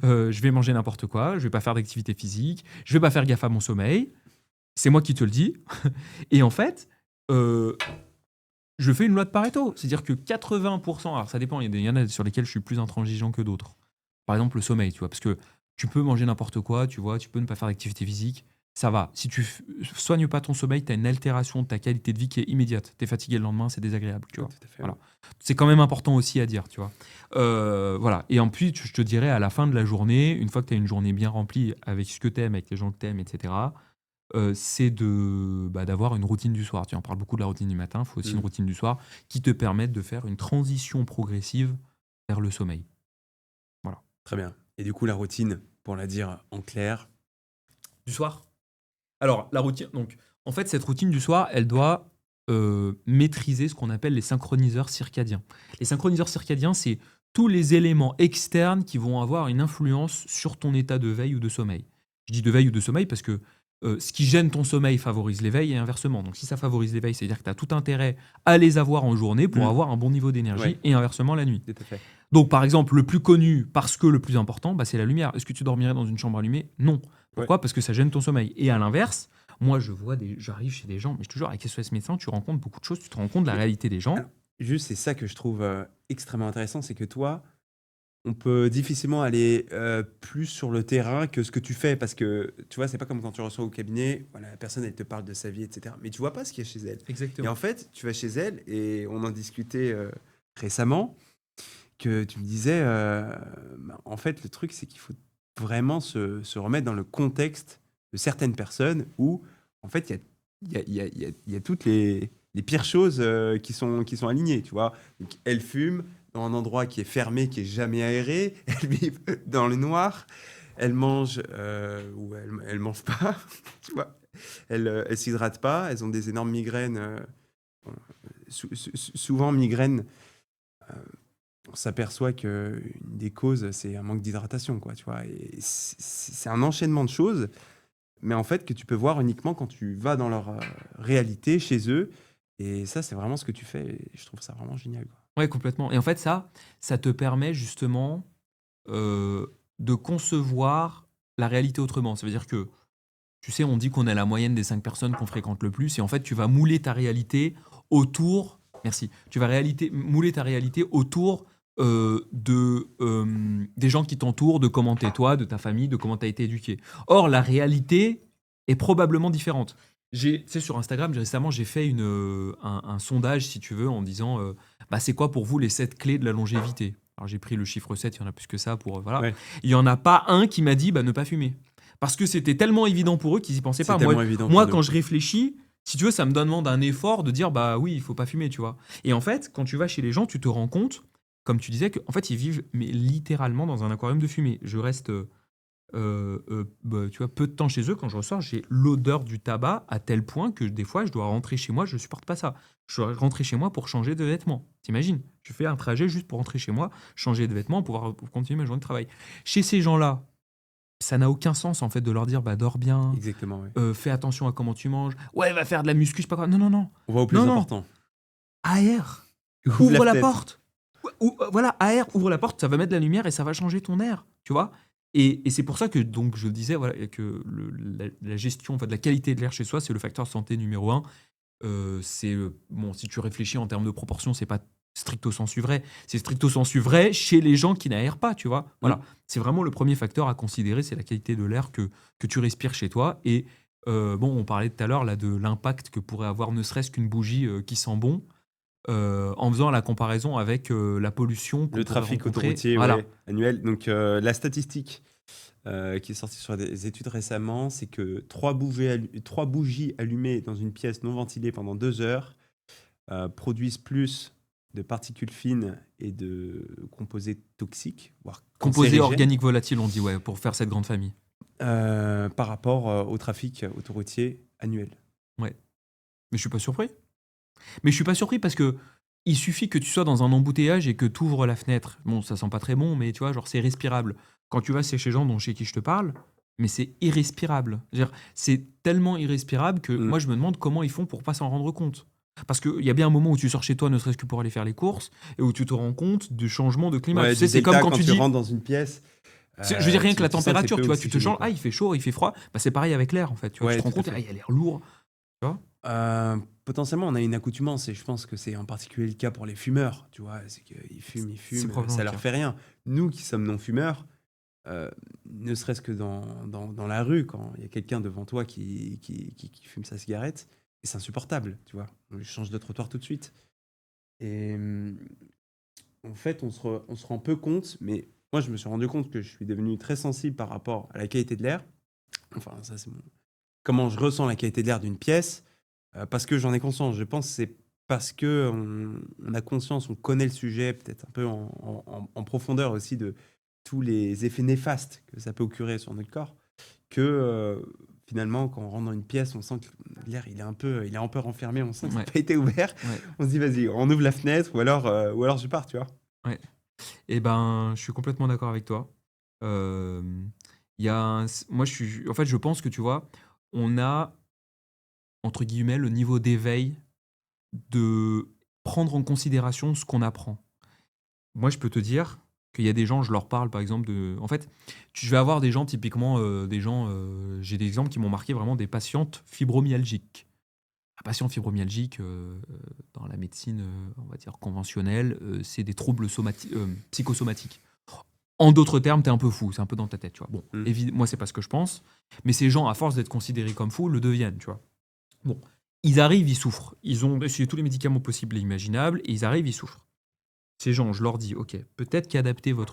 Je vais manger n'importe quoi. Je vais pas faire d'activité physique. Je vais pas faire gaffe à mon sommeil. C'est moi qui te le dis. Et en fait, euh, je fais une loi de Pareto. C'est-à-dire que 80%, alors ça dépend, il y en a sur lesquels je suis plus intransigeant que d'autres. Par exemple, le sommeil, tu vois, parce que tu peux manger n'importe quoi, tu vois, tu peux ne pas faire d'activité physique, ça va. Si tu soignes pas ton sommeil, tu as une altération de ta qualité de vie qui est immédiate. Tu es fatigué le lendemain, c'est désagréable, tu Ouais, vois. tout à fait. Voilà. C'est quand même important aussi à dire, tu vois. Voilà. Et en plus, je te dirais, à la fin de la journée, une fois que tu as une journée bien remplie avec ce que tu aimes, avec les gens que tu aimes, etc., c'est d'avoir une routine du soir. Tu en parles beaucoup de la routine du matin, il faut aussi une Hmm. routine du soir qui te permette de faire une transition progressive vers le sommeil. Voilà. Très bien. Et du coup, la routine, pour la dire en clair. Du soir. Alors, la routine, donc, en fait, cette routine du soir, elle doit maîtriser ce qu'on appelle les synchroniseurs circadiens. Les synchroniseurs circadiens, c'est tous les éléments externes qui vont avoir une influence sur ton état de veille ou de sommeil. Je dis de veille ou de sommeil parce que ce qui gêne ton sommeil favorise l'éveil et inversement. Donc, si ça favorise l'éveil, c'est-à-dire que tu as tout intérêt à les avoir en journée pour Hmm. avoir un bon niveau d'énergie Ouais. et inversement la nuit. Tout à fait. Donc, par exemple, le plus connu, parce que le plus important, c'est la lumière. Est-ce que tu dormirais dans une chambre allumée? Non. Pourquoi? Parce que ça gêne ton sommeil. Et à l'inverse, moi, j'arrive chez des gens, mais toujours avec SOS médecin, tu rencontres beaucoup de choses, tu te rends compte de la Mais- réalité des gens. Alors, juste, c'est ça que je trouve extrêmement intéressant, c'est que toi, on peut difficilement aller plus sur le terrain que ce que tu fais, parce que tu vois, c'est pas comme quand tu reçois au cabinet, voilà, la personne, elle te parle de sa vie, etc. Mais tu vois pas ce qu'il y a chez elle. Et Exactement. en fait, tu vas chez elle, et on en discutait récemment, que tu me disais, en fait, le truc, c'est qu'il faut vraiment se remettre dans le contexte de certaines personnes où, en fait, il y a toutes les pires choses qui sont alignées, tu vois. Donc, elles fument dans un endroit qui est fermé, qui est jamais aéré, elles vivent dans le noir, elles mangent ou elles mangent pas, tu vois. Elles s'hydratent pas, elles ont des énormes migraines, bon, souvent migraines. On s'aperçoit qu'une des causes, c'est un manque d'hydratation, quoi, tu vois. Et c'est un enchaînement de choses, mais en fait, que tu peux voir uniquement quand tu vas dans leur réalité, chez eux. Et ça, c'est vraiment ce que tu fais. Et je trouve ça vraiment génial, quoi. Ouais, complètement. Et en fait, ça te permet justement de concevoir la réalité autrement. Ça veut dire que, tu sais, on dit qu'on est la moyenne des 5 personnes qu'on fréquente le plus, et en fait, tu vas mouler ta réalité autour. Merci. Tu vas mouler ta réalité autour des gens qui t'entourent, de comment t'es toi, de ta famille, de comment t'as été éduqué. Or, la réalité est probablement différente. Tu sais, sur Instagram, récemment, j'ai fait un sondage, si tu veux, en disant c'est quoi pour vous les 7 clés de la longévité? Alors, j'ai pris le chiffre 7, il y en a plus que ça pour. Voilà. Ouais, Il n'y en a pas un qui m'a dit ne pas fumer. Parce que c'était tellement évident pour eux qu'ils y pensaient c'est pas. Moi, tellement évident pour moi, nous. quand je réfléchis, si tu veux, ça me demande un effort de dire bah oui, il faut pas fumer, tu vois. Et en fait, quand tu vas chez les gens, tu te rends compte, comme tu disais, qu'en fait, ils vivent mais littéralement dans un aquarium de fumée. Je reste, tu vois, peu de temps chez eux. Quand je ressors, j'ai l'odeur du tabac à tel point que des fois, je dois rentrer chez moi. Je supporte pas ça. Je dois rentrer chez moi pour changer de vêtements. T'imagines? Je fais un trajet juste pour rentrer chez moi, changer de vêtements, pour continuer ma journée de travail. Chez ces gens-là, ça n'a aucun sens en fait de leur dire dors bien, Exactement, ouais. fais attention à comment tu manges. Ouais, va faire de la muscu, c'est pas grave. Non, non, non. On va au Non, plus non. important. Aère. Ouvre la Ouvre la fenêtre. porte. Voilà, aère, ouvre la porte, ça va mettre de la lumière et ça va changer ton air, tu vois. Et c'est pour ça que, donc, je le disais, voilà, que la gestion en fait, de la qualité de l'air chez soi, c'est le facteur santé numéro un. Bon, si tu réfléchis en termes de proportion, c'est pas stricto sensu vrai. C'est stricto sensu vrai chez les gens qui n'aèrent pas, tu vois. Voilà. Mm. C'est vraiment le premier facteur à considérer, c'est la qualité de l'air que tu respires chez toi. Et bon, on parlait tout à l'heure là de l'impact que pourrait avoir ne serait-ce qu'une bougie qui sent bon, en faisant la comparaison avec la pollution qu'on Le pourrait trafic rencontrer. autoroutier, Voilà. ouais, annuel. Donc, la statistique qui est sortie sur des études récemment, c'est que trois bougies allumées dans une pièce non ventilée pendant 2 heures produisent plus de particules fines et de composés toxiques, voire Composé cancérigènes. organique volatile, on dit, ouais, pour faire cette grande famille. par rapport au trafic autoroutier annuel. Ouais. Mais je suis pas surpris. Mais je suis pas surpris parce que il suffit que tu sois dans un embouteillage et que tu ouvres la fenêtre. Bon, ça sent pas très bon, mais tu vois, genre c'est respirable. Quand tu vas chez gens chez qui je te parle, mais c'est irrespirable. C'est tellement irrespirable que Mm. moi je me demande comment ils font pour pas s'en rendre compte. Parce qu'il y a bien un moment où tu sors chez toi, ne serait-ce que pour aller faire les courses, et où tu te rends compte du changement de climat. Ouais, Tu sais, du c'est comme delta quand quand tu tu dis. rentres dans une pièce, Je veux dire, rien que la tu sens que c'est température, peu tu vois, tu te oxygéné, changes. quoi. Ah, il fait chaud, il fait froid. Bah, c'est pareil avec l'air, en fait. Tu vois, tu Ouais, te rends tout à compte, fait. ah, il a l'air lourd. Tu vois. Potentiellement, on a une accoutumance et je pense que c'est en particulier le cas pour les fumeurs. Tu vois, c'est qu'ils C'est fument, probablement ça le leur cas. fait rien. Nous qui sommes non-fumeurs, ne serait-ce que dans la rue, quand il y a quelqu'un devant toi qui fume sa cigarette, et c'est insupportable, tu vois. On lui change de trottoir tout de suite. Et en fait, on se rend peu compte, mais moi, je me suis rendu compte que je suis devenu très sensible par rapport à la qualité de l'air. Enfin, ça, c'est comment je ressens la qualité de l'air d'une pièce, parce que j'en ai conscience. Je pense que c'est parce que on a conscience, on connaît le sujet, peut-être un peu en profondeur aussi de tous les effets néfastes que ça peut occurer sur notre corps, que finalement, quand on rentre dans une pièce, on sent que l'air il est un peu renfermé, on sent que ça n'a Ouais, pas été ouvert. ouais, On se dit, vas-y, on ouvre la fenêtre, ou alors je pars, tu vois. ouais. Eh ben, je suis complètement d'accord avec toi. Euh, il y a moi, en fait, je pense que tu vois, on a, entre guillemets, le niveau d'éveil de prendre en considération ce qu'on apprend. Moi, je peux te dire qu'il y a des gens, je leur parle par exemple de. En fait, je vais avoir des gens, typiquement, des gens, j'ai des exemples qui m'ont marqué vraiment des patientes fibromyalgiques. Un patient fibromyalgique, dans la médecine, on va dire conventionnelle, c'est des troubles psychosomatiques. En d'autres termes, t'es un peu fou, c'est un peu dans ta tête, tu vois. Bon, Mm. moi, c'est pas ce que je pense, mais ces gens, à force d'être considérés comme fous, le deviennent, tu vois. Bon, ils arrivent, ils souffrent. Ils ont essayé tous les médicaments possibles et imaginables, et ils arrivent, ils souffrent. Ces gens, je leur dis, ok, peut-être qu'adapter en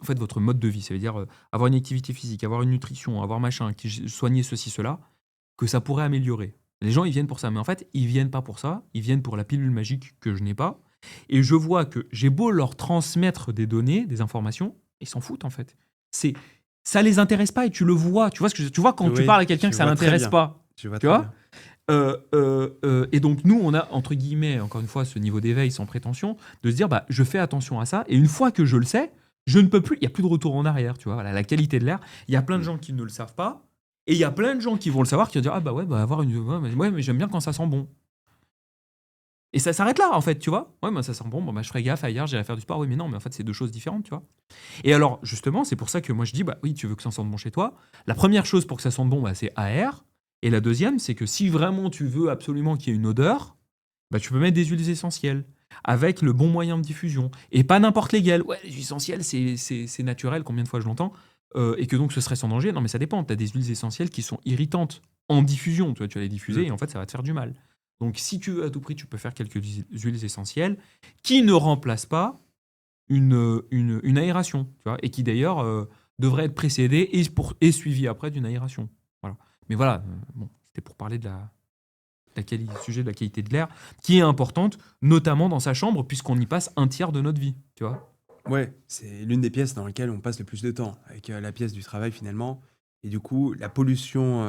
fait, votre mode de vie, ça veut dire avoir une activité physique, avoir une nutrition, avoir machin, soigner ceci, cela, que ça pourrait améliorer. Les gens, ils viennent pour ça, mais en fait, ils viennent pas pour ça, ils viennent pour la pilule magique que je n'ai pas, et je vois que j'ai beau leur transmettre des données, des informations, ils s'en foutent en fait. C'est Ça les intéresse pas et tu le vois. Tu vois tu vois quand tu Oui, parles à quelqu'un je que ça vois très l'intéresse bien. pas. Je vois Tu très vois. bien. Et donc nous, on a entre guillemets, encore une fois, ce niveau d'éveil sans prétention, de se dire, bah, je fais attention à ça. Et une fois que je le sais, je ne peux plus. Il y a plus de retour en arrière. Tu vois. Voilà, la qualité de l'air. Il y a plein de Mm. gens qui ne le savent pas. Et il y a plein de gens qui vont le savoir, qui vont dire, ah bah ouais, bah avoir une, ouais, mais j'aime bien quand ça sent bon. Et ça s'arrête là, en fait, tu vois. Ouais, bah ça sent bon, bon, bah, je ferai gaffe, ailleurs, j'irai faire du sport. Oui, mais non, mais en fait, c'est deux choses différentes, tu vois. Et alors, justement, c'est pour ça que moi, je dis, bah oui, tu veux que ça sente bon chez toi. La première chose pour que ça sente bon, bah, c'est AR. Et la deuxième, c'est que si vraiment tu veux absolument qu'il y ait une odeur, bah, tu peux mettre des huiles essentielles avec le bon moyen de diffusion. Et pas n'importe lesquelles. Ouais, les huiles essentielles, c'est naturel, combien de fois je l'entends. Et que donc ce serait sans danger. Non, mais ça dépend. Tu as des huiles essentielles qui sont irritantes en diffusion. Tu vois, tu vas les diffuser Mm. et en fait, ça va te faire du mal. Donc, si tu veux à tout prix, tu peux faire quelques huiles essentielles qui ne remplacent pas une aération. Tu vois, et qui d'ailleurs devrait être précédée et suivie après d'une aération. Voilà. Mais voilà, bon, c'était pour parler de sujet de la qualité de l'air, qui est importante, notamment dans sa chambre, puisqu'on y passe un tiers de notre vie, tu vois. Ouais, c'est l'une des pièces dans lesquelles on passe le plus de temps, avec la pièce du travail finalement. Et du coup, la pollution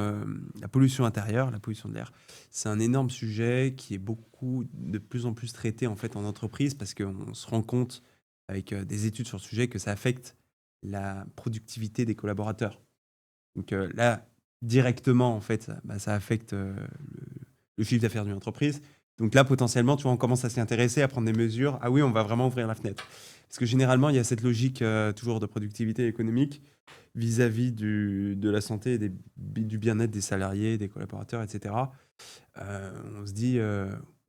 intérieure, la pollution de l'air, c'est un énorme sujet qui est de plus en plus traité en fait en entreprise parce qu'on se rend compte avec des études sur le sujet que ça affecte la productivité des collaborateurs. Donc là, directement en fait, ça affecte le chiffre d'affaires d'une entreprise. Donc là, potentiellement, tu vois, on commence à s'y intéresser, à prendre des mesures. Ah oui, on va vraiment ouvrir la fenêtre. Parce que généralement, il y a cette logique toujours de productivité économique vis-à-vis de la santé et du bien-être des salariés, des collaborateurs, etc. On se dit,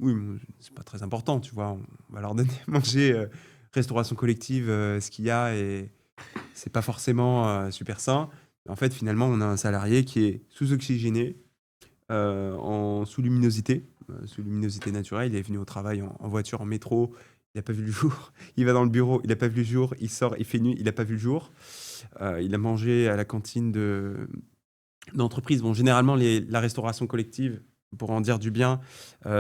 oui, c'est pas très important, tu vois. On va leur donner à manger, restauration collective, ce qu'il y a, et c'est pas forcément super sain. En fait, finalement, on a un salarié qui est sous-oxygéné, sous luminosité naturelle. Il est venu au travail en voiture, en métro, il n'a pas vu le jour. Il va dans le bureau, il n'a pas vu le jour. Il sort, il fait nuit, il n'a pas vu le jour. Il a mangé à la cantine d'entreprise. Bon, généralement, la restauration collective, pour en dire du bien,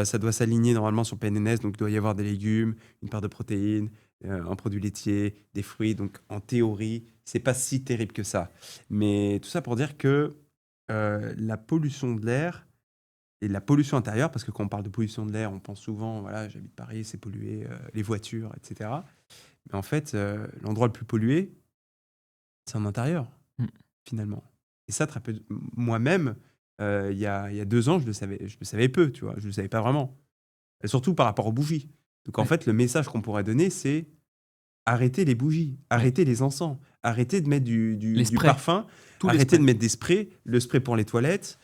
ça doit s'aligner normalement sur PNNS, donc il doit y avoir des légumes, une part de protéines, un produit laitier, des fruits. Donc, en théorie, c'est pas si terrible que ça. Mais tout ça pour dire que la pollution de l'air et la pollution intérieure, parce que quand on parle de pollution de l'air, on pense souvent, voilà, j'habite Paris, c'est pollué, les voitures, etc. Mais en fait, l'endroit le plus pollué, c'est en intérieur, Mm. finalement. Et ça, moi-même, il y a 2 ans, je le savais peu, tu vois, je le savais pas vraiment. Et surtout par rapport aux bougies. Donc en Ouais. fait, le message qu'on pourrait donner, c'est arrêtez les bougies, Ouais. arrêtez les encens, arrêtez de mettre Les du sprays, parfum, tous les arrêtez de sprays. mettre des sprays, le spray pour les toilettes.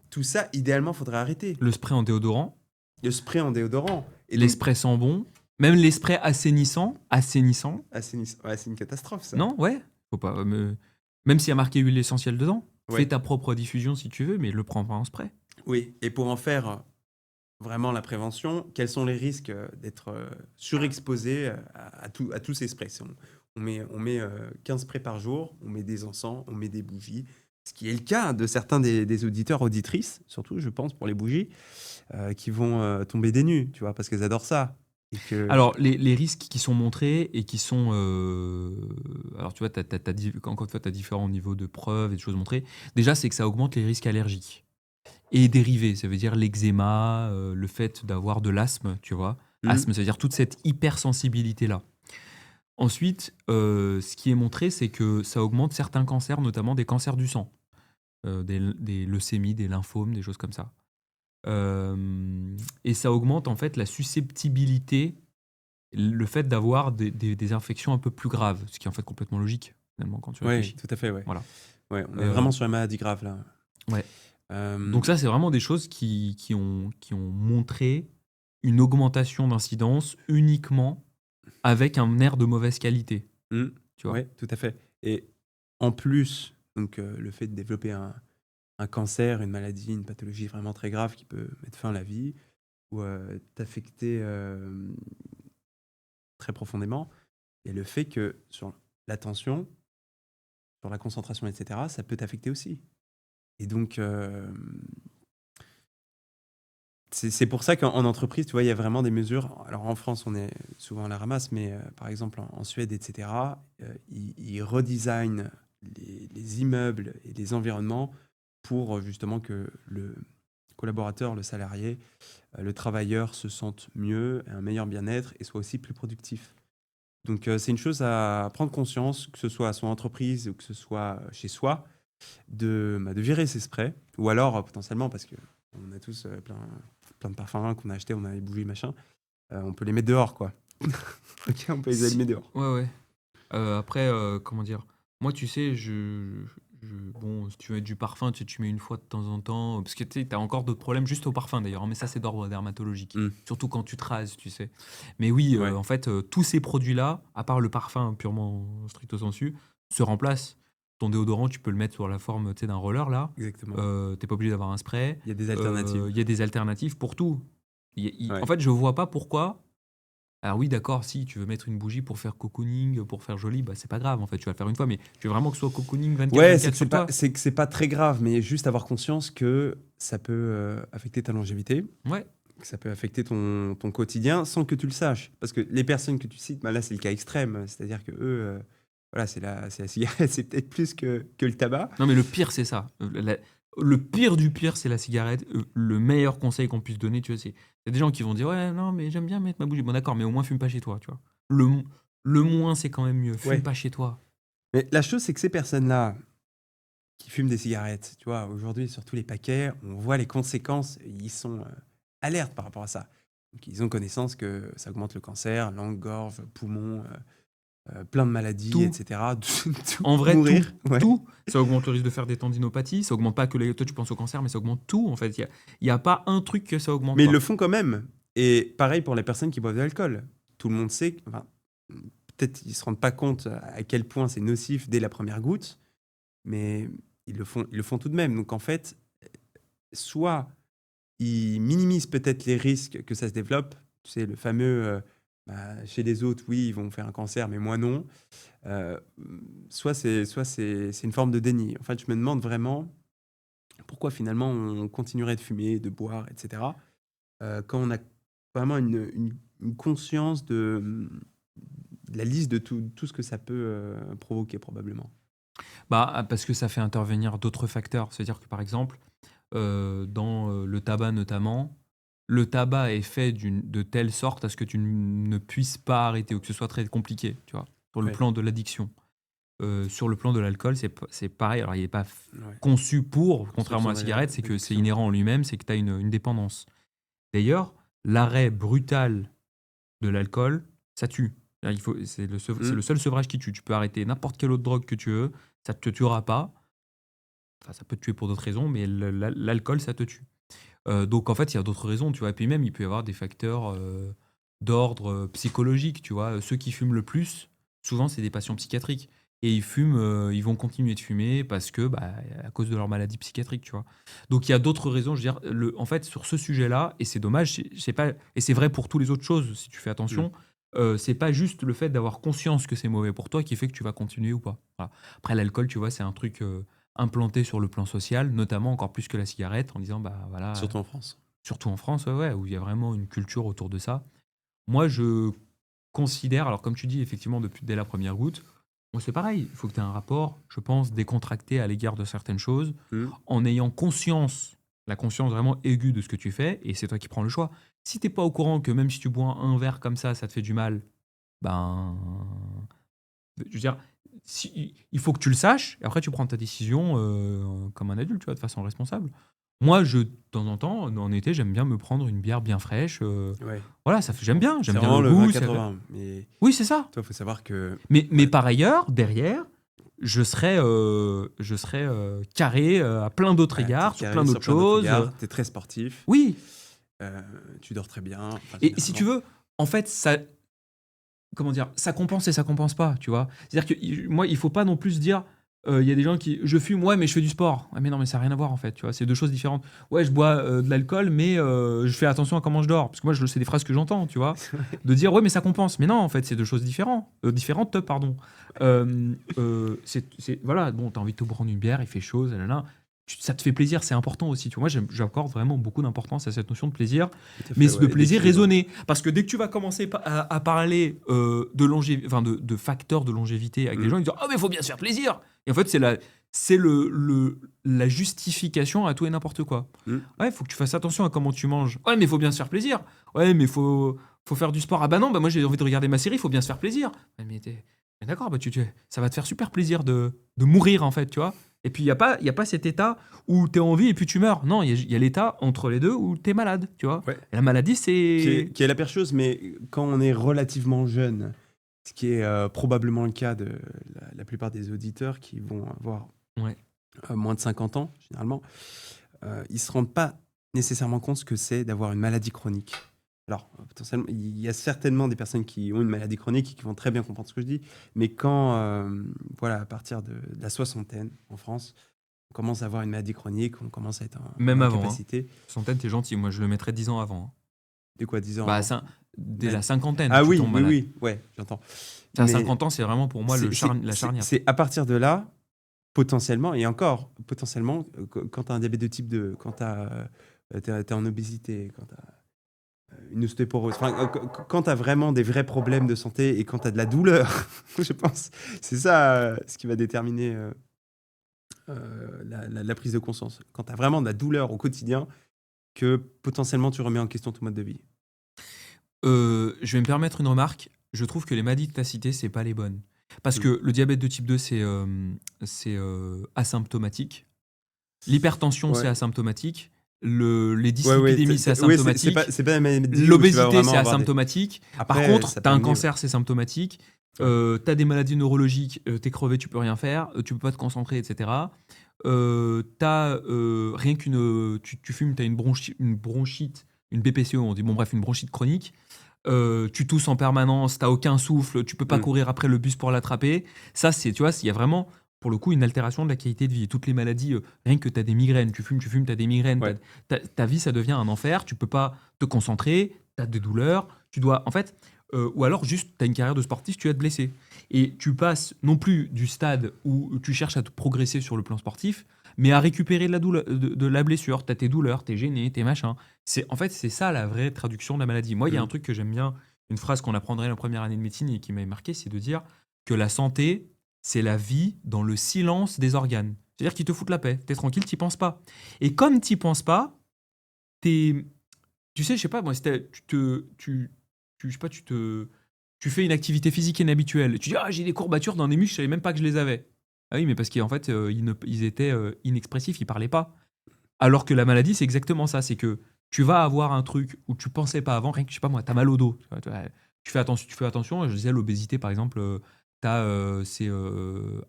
Tout ça, idéalement, faudrait arrêter. Le spray en déodorant, Le spray en déodorant. Et les donc, sprays sans bon, même les sprays assainissants. ouais, c'est une catastrophe, ça. Non, ouais. Faut pas, même s'il y a marqué huile essentielle dedans, fais Ouais. ta propre diffusion si tu veux, mais le prends pas en spray. Oui, et pour en faire vraiment la prévention, quels sont les risques d'être surexposé à tous ces sprays? On met 15 sprays par jour, on met des encens, on met des bougies, ce qui est le cas de certains des auditeurs, auditrices, surtout, je pense, pour les bougies, qui vont tomber des nues, tu vois, parce qu'elles adorent ça. Et que, Alors, les risques qui sont montrés et qui sont. Alors, tu vois, encore une fois, tu as différents niveaux de preuves et de choses montrées. Déjà, c'est que ça augmente les risques allergiques et dérivés. Ça veut dire l'eczéma, le fait d'avoir de l'asthme, tu vois. Hmm, Asthme, ça veut dire toute cette hypersensibilité-là. Ensuite, ce qui est montré, c'est que ça augmente certains cancers, notamment des cancers du sang, des leucémies, des lymphomes, des choses comme ça. Et ça augmente en fait la susceptibilité, le fait d'avoir des infections un peu plus graves, ce qui est en fait complètement logique, finalement, quand tu ouais, réfléchis. tout à fait, ouais. Voilà. Ouais, on est Euh, vraiment sur les maladies graves, là. ouais. Euh, Donc ça, c'est vraiment des choses qui ont montré une augmentation d'incidence uniquement avec un air de mauvaise qualité, hmm, tu vois. ouais, tout à fait. Et en plus, donc, le fait de développer un cancer, une maladie, une pathologie vraiment très grave qui peut mettre fin à la vie ou t'affecter très profondément. Et le fait que sur l'attention, sur la concentration, etc., ça peut t'affecter aussi. Et donc, c'est pour ça qu'en entreprise, tu vois, il y a vraiment des mesures. Alors en France, on est souvent à la ramasse, mais par exemple en Suède, etc., ils redesignent les immeubles et les environnements pour justement que le collaborateur, le salarié, le travailleur se sente mieux, ait un meilleur bien-être et soit aussi plus productif. Donc c'est une chose à prendre conscience, que ce soit à son entreprise ou que ce soit chez soi, de virer ses sprays. Ou alors potentiellement, parce que on a tous plein de parfums qu'on a achetés, on a les bougies, machin, on peut les mettre dehors, quoi. Ok, on peut les allumer dehors. Ouais, ouais. Après, comment dire? Moi, tu sais, bon, si tu veux mettre du parfum, tu mets une fois de temps en temps. Parce que tu sais, t'as encore d'autres problèmes juste au parfum d'ailleurs, hein, mais ça, c'est d'ordre dermatologique. Hmm, Surtout quand tu te rases, tu sais. Mais oui, ouais, en fait, tous ces produits-là, à part le parfum purement stricto sensu, se remplacent. Ton déodorant, tu peux le mettre sur la forme, tu sais, d'un roller là. exactement. T'es pas obligé d'avoir un spray. Il y a des alternatives. Il y a des alternatives pour tout. En Ouais. fait, je vois pas pourquoi. Alors oui, d'accord, si tu veux mettre une bougie pour faire cocooning, pour faire joli, bah c'est pas grave en fait, tu vas le faire une fois, mais tu veux vraiment que ce soit cocooning Ouais, 24/24 sur toi? c'est que c'est pas très grave, mais juste avoir conscience que ça peut affecter ta longévité, Ouais. que ça peut affecter ton quotidien sans que tu le saches. Parce que les personnes que tu cites, bah là, c'est le cas extrême. C'est-à-dire que eux, voilà, c'est la cigarette, c'est peut-être plus que le tabac. Non mais le pire c'est ça. Le pire du pire c'est la cigarette. Le meilleur conseil qu'on puisse donner, tu vois, c'est il y a des gens qui vont dire ouais non mais j'aime bien mettre ma bougie. Bon d'accord, mais au moins fume pas chez toi, tu vois. Le moins c'est quand même mieux. Fume Ouais. pas chez toi. Mais la chose, c'est que ces personnes-là qui fument des cigarettes, tu vois, aujourd'hui, sur tous les paquets, on voit les conséquences. Ils sont alertes par rapport à ça. Donc, ils ont connaissance que ça augmente le cancer, langue, gorge, poumons, plein de maladies, Tout. etc. Tout, En vrai, tout, mourir. Ouais. tout, ça augmente le risque de faire des tendinopathies, ça augmente pas que toi tu penses au cancer, mais ça augmente tout en fait. Il y a pas un truc que ça augmente Mais ils le pas. font quand même. Et pareil pour les personnes qui boivent de l'alcool. Tout le monde sait, enfin, peut-être ils se rendent pas compte à quel point c'est nocif dès la première goutte, mais ils le font tout de même. Donc en fait, soit ils minimisent peut-être les risques que ça se développe, tu sais, le fameux chez les autres, oui, ils vont faire un cancer, mais moi non. Euh, soit c'est une forme de déni. En fait, je me demande vraiment pourquoi finalement on continuerait de fumer, de boire, etc. Quand on a vraiment une conscience de la liste de tout ce que ça peut provoquer probablement. Bah, parce que ça fait intervenir d'autres facteurs. C'est-à-dire que, par exemple, dans le tabac notamment, le tabac est fait de telle sorte à ce que tu ne puisses pas arrêter ou que ce soit très compliqué, tu vois, sur le Ouais, plan de l'addiction. Sur le plan de l'alcool, c'est pareil. Alors, il n'est pas ouais. conçu pour, contrairement à Construction la cigarette, c'est que c'est d'addiction. inhérent en lui-même, c'est que tu as une dépendance. D'ailleurs, l'arrêt brutal de l'alcool, ça tue. C'est Mm. le seul sevrage qui tue. Tu peux arrêter n'importe quelle autre drogue que tu veux, ça ne te tuera pas. Enfin, ça peut te tuer pour d'autres raisons, mais l'alcool, ça te tue. Donc, en fait, il y a d'autres raisons, tu vois. Et puis même, il peut y avoir des facteurs d'ordre psychologique, tu vois. Ceux qui fument le plus, souvent, c'est des patients psychiatriques. Et ils fument, ils vont continuer de fumer parce que, bah, à cause de leur maladie psychiatrique, tu vois. Donc, il y a d'autres raisons. Je veux dire, en fait, sur ce sujet-là, et c'est dommage, c'est pas, et c'est vrai pour toutes les autres choses, si tu fais Mm. attention, c'est pas juste le fait d'avoir conscience que c'est mauvais pour toi qui fait que tu vas continuer ou pas. Voilà. Après, l'alcool, tu vois, c'est un truc implanté sur le plan social, notamment encore plus que la cigarette, en disant, bah voilà, Surtout en France. surtout en France, ouais, ouais, où il y a vraiment une culture autour de ça. Moi, je considère, alors comme tu dis, effectivement, dès la première goutte, moi, c'est pareil. Il faut que tu aies un rapport, je pense, décontracté à l'égard de certaines choses, Mm. en ayant conscience, la conscience vraiment aiguë de ce que tu fais, et c'est toi qui prends le choix. Si t'es pas au courant que même si tu bois un verre comme ça te fait du mal, ben, je veux dire, il faut que tu le saches, et après tu prends ta décision comme un adulte, tu vois, de façon responsable. Moi, de temps en temps, en été, j'aime bien me prendre une bière bien fraîche. Ouais. Voilà, ça fait, j'aime Bon, bien, c'est j'aime bien vraiment le le goût. 20-80. Mais Oui, c'est ça. toi, il faut savoir que Mais ouais, par ailleurs, derrière, je serais carré à plein d'autres ouais, t'es égards, sur plein carré sur d'autres plein d'autres choses. égards, t'es très sportif, Oui. tu dors très bien, enfin, Et si tu généralement. veux, en fait, ça, comment dire, ça compense et ça compense pas, tu vois. C'est-à-dire que moi, il faut pas non plus se dire, il y a des gens qui, je fume, ouais, mais je fais du sport. Ouais, mais non, mais ça n'a rien à voir en fait, tu vois. C'est deux choses différentes. Ouais, je bois de l'alcool, mais je fais attention à comment je dors. Parce que moi, c'est des phrases que j'entends, tu vois. De dire, ouais, mais ça compense. Mais non, en fait, c'est deux choses différentes, pardon. Voilà, bon, t'as envie de te prendre une bière, il fait chaud, là, ça te fait plaisir, c'est important aussi. Tu vois, moi, j'accorde vraiment beaucoup d'importance à cette notion de plaisir, Tout à mais fait, c'est de ouais, et plaisir d'équilibre. raisonné. Parce que dès que tu vas commencer à parler de facteurs de longévité avec des Mm. gens, ils disent, oh, mais il faut bien se faire plaisir. Et en fait, c'est la justification à tout et n'importe quoi. Mm. Ouais, il faut que tu fasses attention à comment tu manges. Ouais, mais il faut bien se faire plaisir. Ouais, mais faut faire du sport. Ah bah non, bah moi j'ai envie de regarder ma série, il faut bien se faire plaisir. Ouais, mais d'accord, bah ça va te faire super plaisir de mourir en fait, tu vois. Et puis il y a pas cet état où t'es en vie et puis tu meurs. Non, il y a l'état entre les deux où t'es malade, tu vois. Ouais. Et la maladie, c'est... Qui est la pire chose, mais quand on est relativement jeune, ce qui est probablement le cas de la plupart des auditeurs qui vont avoir Ouais. moins de 50 ans, généralement, ils ne se rendent pas nécessairement compte ce que c'est d'avoir une maladie chronique. Alors, potentiellement, il y a certainement des personnes qui ont une maladie chronique et qui vont très bien comprendre ce que je dis, mais quand, voilà, à partir de la soixantaine en France, on commence à avoir une maladie chronique, on commence à être en Même avant, hein. incapacité. Centaine, t'es gentil. Moi, je le mettrais 10 ans avant, hein. De quoi, 10 ans Bah, avant? dès Mais- la cinquantaine, Ah tu oui, tombes oui, malade. oui, ouais, j'entends. À Mais 50 ans, c'est vraiment pour moi la charnière. c'est à partir de là, potentiellement, et encore, potentiellement, quand tu as un diabète de type 2, quand tu es en obésité, quand tu as une ostéoporose, enfin, quand tu as vraiment des vrais problèmes de santé et quand tu as de la douleur, je pense, c'est ça ce qui va déterminer la prise de conscience. Quand tu as vraiment de la douleur au quotidien, que potentiellement tu remets en question ton mode de vie. Je vais me permettre une remarque. Je trouve que les maladies que tu as citées, c'est pas les bonnes. Parce Mm. que le diabète de type 2, c'est asymptomatique. L'hypertension, c'est Ouais, asymptomatique. Les ouais, ouais, dyslipidémies, c'est ouais, asymptomatique. c'est pas la maladie où tu vas L'obésité, vraiment c'est avoir des... asymptomatique. Par Après, contre, ça tu as peut un amener... cancer, c'est symptomatique. Ouais. Tu as des maladies neurologiques, tu es crevé, tu peux rien faire, tu peux pas te concentrer, etc. Rien tu fumes, tu as une bronchite, une BPCO, on dit, bon bref, une bronchite chronique. Tu tousses en permanence, t'as aucun souffle, tu peux pas Mm. courir après le bus pour l'attraper. Ça, tu vois, il y a vraiment, pour le coup, une altération de la qualité de vie. Toutes les maladies, rien que t'as des migraines, tu fumes, t'as des migraines, Ouais. ta vie, ça devient un enfer, tu peux pas te concentrer, t'as des douleurs, tu dois, en fait, ou alors juste, t'as une carrière de sportif, tu vas te blesser. Et tu passes non plus du stade où tu cherches à te progresser sur le plan sportif, mais à récupérer de la douleur, de la blessure. T'as tes douleurs, t'es gêné, t'es machin. En fait, c'est ça la vraie traduction de la maladie. Moi, il y a un Mm. truc que j'aime bien une phrase qu'on apprendrait en première année de médecine et qui m'avait marqué, c'est de dire que la santé, c'est la vie dans le silence des organes. C'est-à-dire qu'ils te foutent la paix. T'es tranquille, t'y penses pas. Et comme t'y penses pas, t'es... Tu sais, je sais pas, moi, je sais pas, tu fais une activité physique inhabituelle. Tu dis, ah, j'ai des courbatures dans les muscles, je savais même pas que je les avais. Ah oui, mais parce qu'en fait, ils étaient inexpressifs, ils parlaient pas. Alors que la maladie, c'est exactement ça. C'est que tu vas avoir un truc où tu pensais pas avant, rien que, je sais pas moi, t'as mal au dos. Tu fais attention. Je disais, l'obésité, par exemple, c'est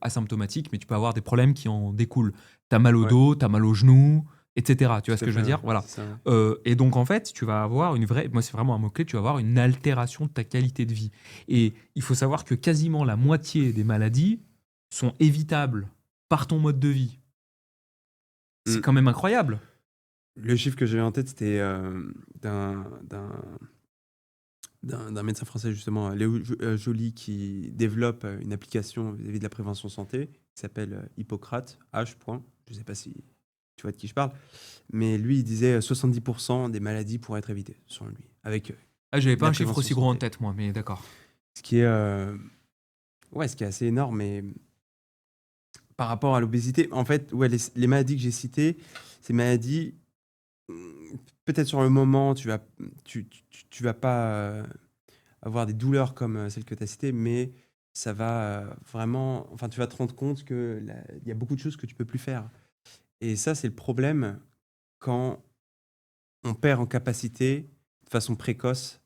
asymptomatique, mais tu peux avoir des problèmes qui en découlent. T'as mal au Ouais, dos, t'as mal au genou, etc. Tu vois ce tout à que je fait, veux ouais, dire? Voilà. c'est ça. Ouais. Et donc, en fait, tu vas avoir une vraie. Moi, c'est vraiment un mot-clé. Tu vas avoir une altération de ta qualité de vie. Et il faut savoir que quasiment la moitié des maladies sont évitables par ton mode de vie. C'est Mm. quand même incroyable. Le chiffre que j'avais en tête, c'était d'un médecin français, justement, Léo Joly, qui développe une application vis-à-vis de la prévention santé, qui s'appelle Hippocrate, H. point. Je ne sais pas si tu vois de qui je parle. Mais lui, il disait 70% des maladies pourraient être évitées, selon lui, avec Ah, j'avais pas la un chiffre prévention aussi gros en santé. tête, moi, mais d'accord. Ce qui est, ouais, ce qui est assez énorme. Mais par rapport à l'obésité, en fait, ouais, les maladies que j'ai citées, ces maladies, peut-être sur le moment, tu vas pas avoir des douleurs comme celles que tu as citées, mais ça va vraiment. Enfin, tu vas te rendre compte qu'il y a beaucoup de choses que tu peux plus faire. Et ça, c'est le problème quand on perd en capacité de façon précoce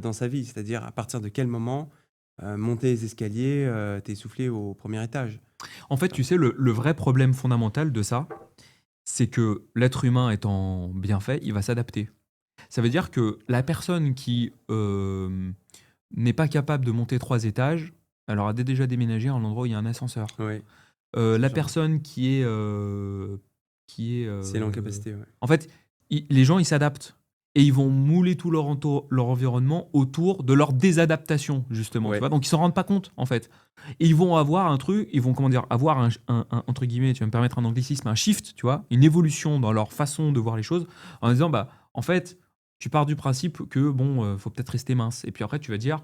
dans sa vie. C'est-à-dire à partir de quel moment monter les escaliers, t'es essoufflé au premier étage. En fait, tu sais, le vrai problème fondamental de ça, c'est que l'être humain étant bien fait, il va s'adapter. Ça veut dire que la personne qui n'est pas capable de monter 3 étages, alors a déjà déménagé à un endroit où il y a un ascenseur. Oui, c'est La sûr. personne qui est C'est l'incapacité, ouais. en fait, les gens, ils s'adaptent et ils vont mouler tout leur environnement autour de leur désadaptation, justement. Tu Ouais. vois. Donc, ils s'en rendent pas compte, en fait. Et ils vont avoir un truc, ils vont, comment dire, avoir entre guillemets, tu vas me permettre un anglicisme, un shift, tu vois, une évolution dans leur façon de voir les choses, en disant, bah, en fait, tu pars du principe que, bon, faut peut-être rester mince. Et puis après, tu vas dire,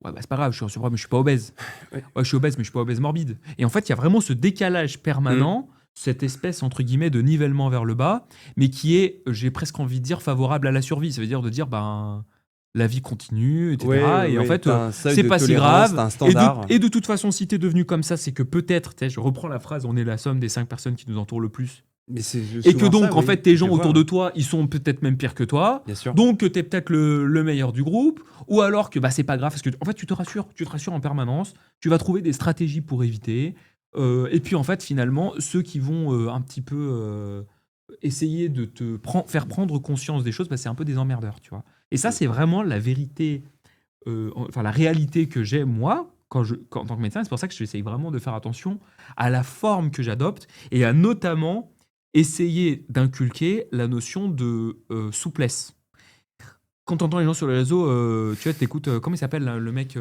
ouais, bah, c'est pas grave, je suis en surpoids, mais je suis pas obèse. Ouais. Ouais, je suis obèse, mais je suis pas obèse morbide. Et en fait, il y a vraiment ce décalage Mm. permanent, cette espèce, entre guillemets, de nivellement vers le bas, mais qui est, j'ai presque envie de dire, favorable à la survie. Ça veut dire de dire, ben, la vie continue, Ouais, etc. Et en ouais, fait, t'as un seuil c'est de pas si tolérance, grave. t'as un standard. Et de toute façon, si t'es devenu comme ça, c'est que peut-être, tu sais, je reprends la phrase, on est la somme des 5 personnes qui nous entourent le plus. Mais c'est Et que souvent ça, donc, en oui. fait, tes Je gens le vois, autour de ouais. toi, ils sont peut-être même pires que toi. Bien sûr. Donc, tu es peut-être le meilleur du groupe. Ou alors que bah, c'est pas grave, parce que en fait, tu te rassures en permanence. Tu vas trouver des stratégies pour éviter. Et puis, en fait, finalement, ceux qui vont un petit peu essayer de te faire prendre conscience des choses, bah, c'est un peu des emmerdeurs, tu vois. Et ça, Mm. c'est vraiment la vérité, enfin, la réalité que j'ai, moi, en tant que médecin. C'est pour ça que j'essaye vraiment de faire attention à la forme que j'adopte et à notamment essayer d'inculquer la notion de souplesse. Quand tu entends les gens sur les réseaux, tu vois, t'écoutes, comment il s'appelle là, le mec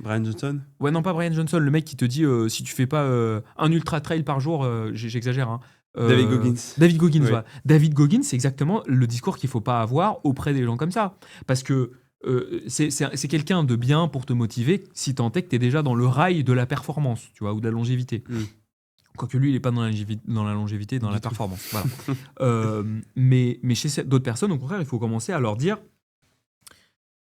Brian Johnson? Ouais, non, pas Brian Johnson, le mec qui te dit si tu fais pas un ultra trail par jour, j'exagère, hein, David Goggins. David Goggins, Oui. voilà. David Goggins, c'est exactement le discours qu'il faut pas avoir auprès des gens comme ça. Parce que c'est quelqu'un de bien pour te motiver si tant est que tu es déjà dans le rail de la performance, tu vois, ou de la longévité. Mm. Quoique lui, il n'est pas dans la longévité, dans la Du tout. performance. Voilà. Mais chez d'autres personnes, au contraire, il faut commencer à leur dire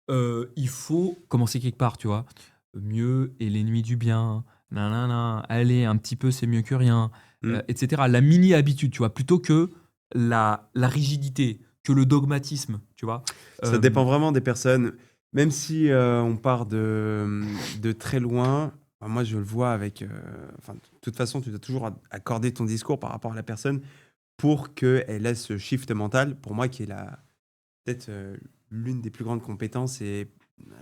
il faut commencer quelque part, tu vois. Mieux est l'ennemi du bien. Nanana, allez, un petit peu, c'est mieux que rien, Mm. etc. La mini-habitude, tu vois, plutôt que la rigidité, que le dogmatisme, tu vois. Ça dépend vraiment des personnes. Même si on part de très loin, enfin, moi je le vois avec. Enfin, de toute façon, tu dois toujours accorder ton discours par rapport à la personne pour qu'elle ait ce shift mental, pour moi, qui est peut-être l'une des plus grandes compétences, et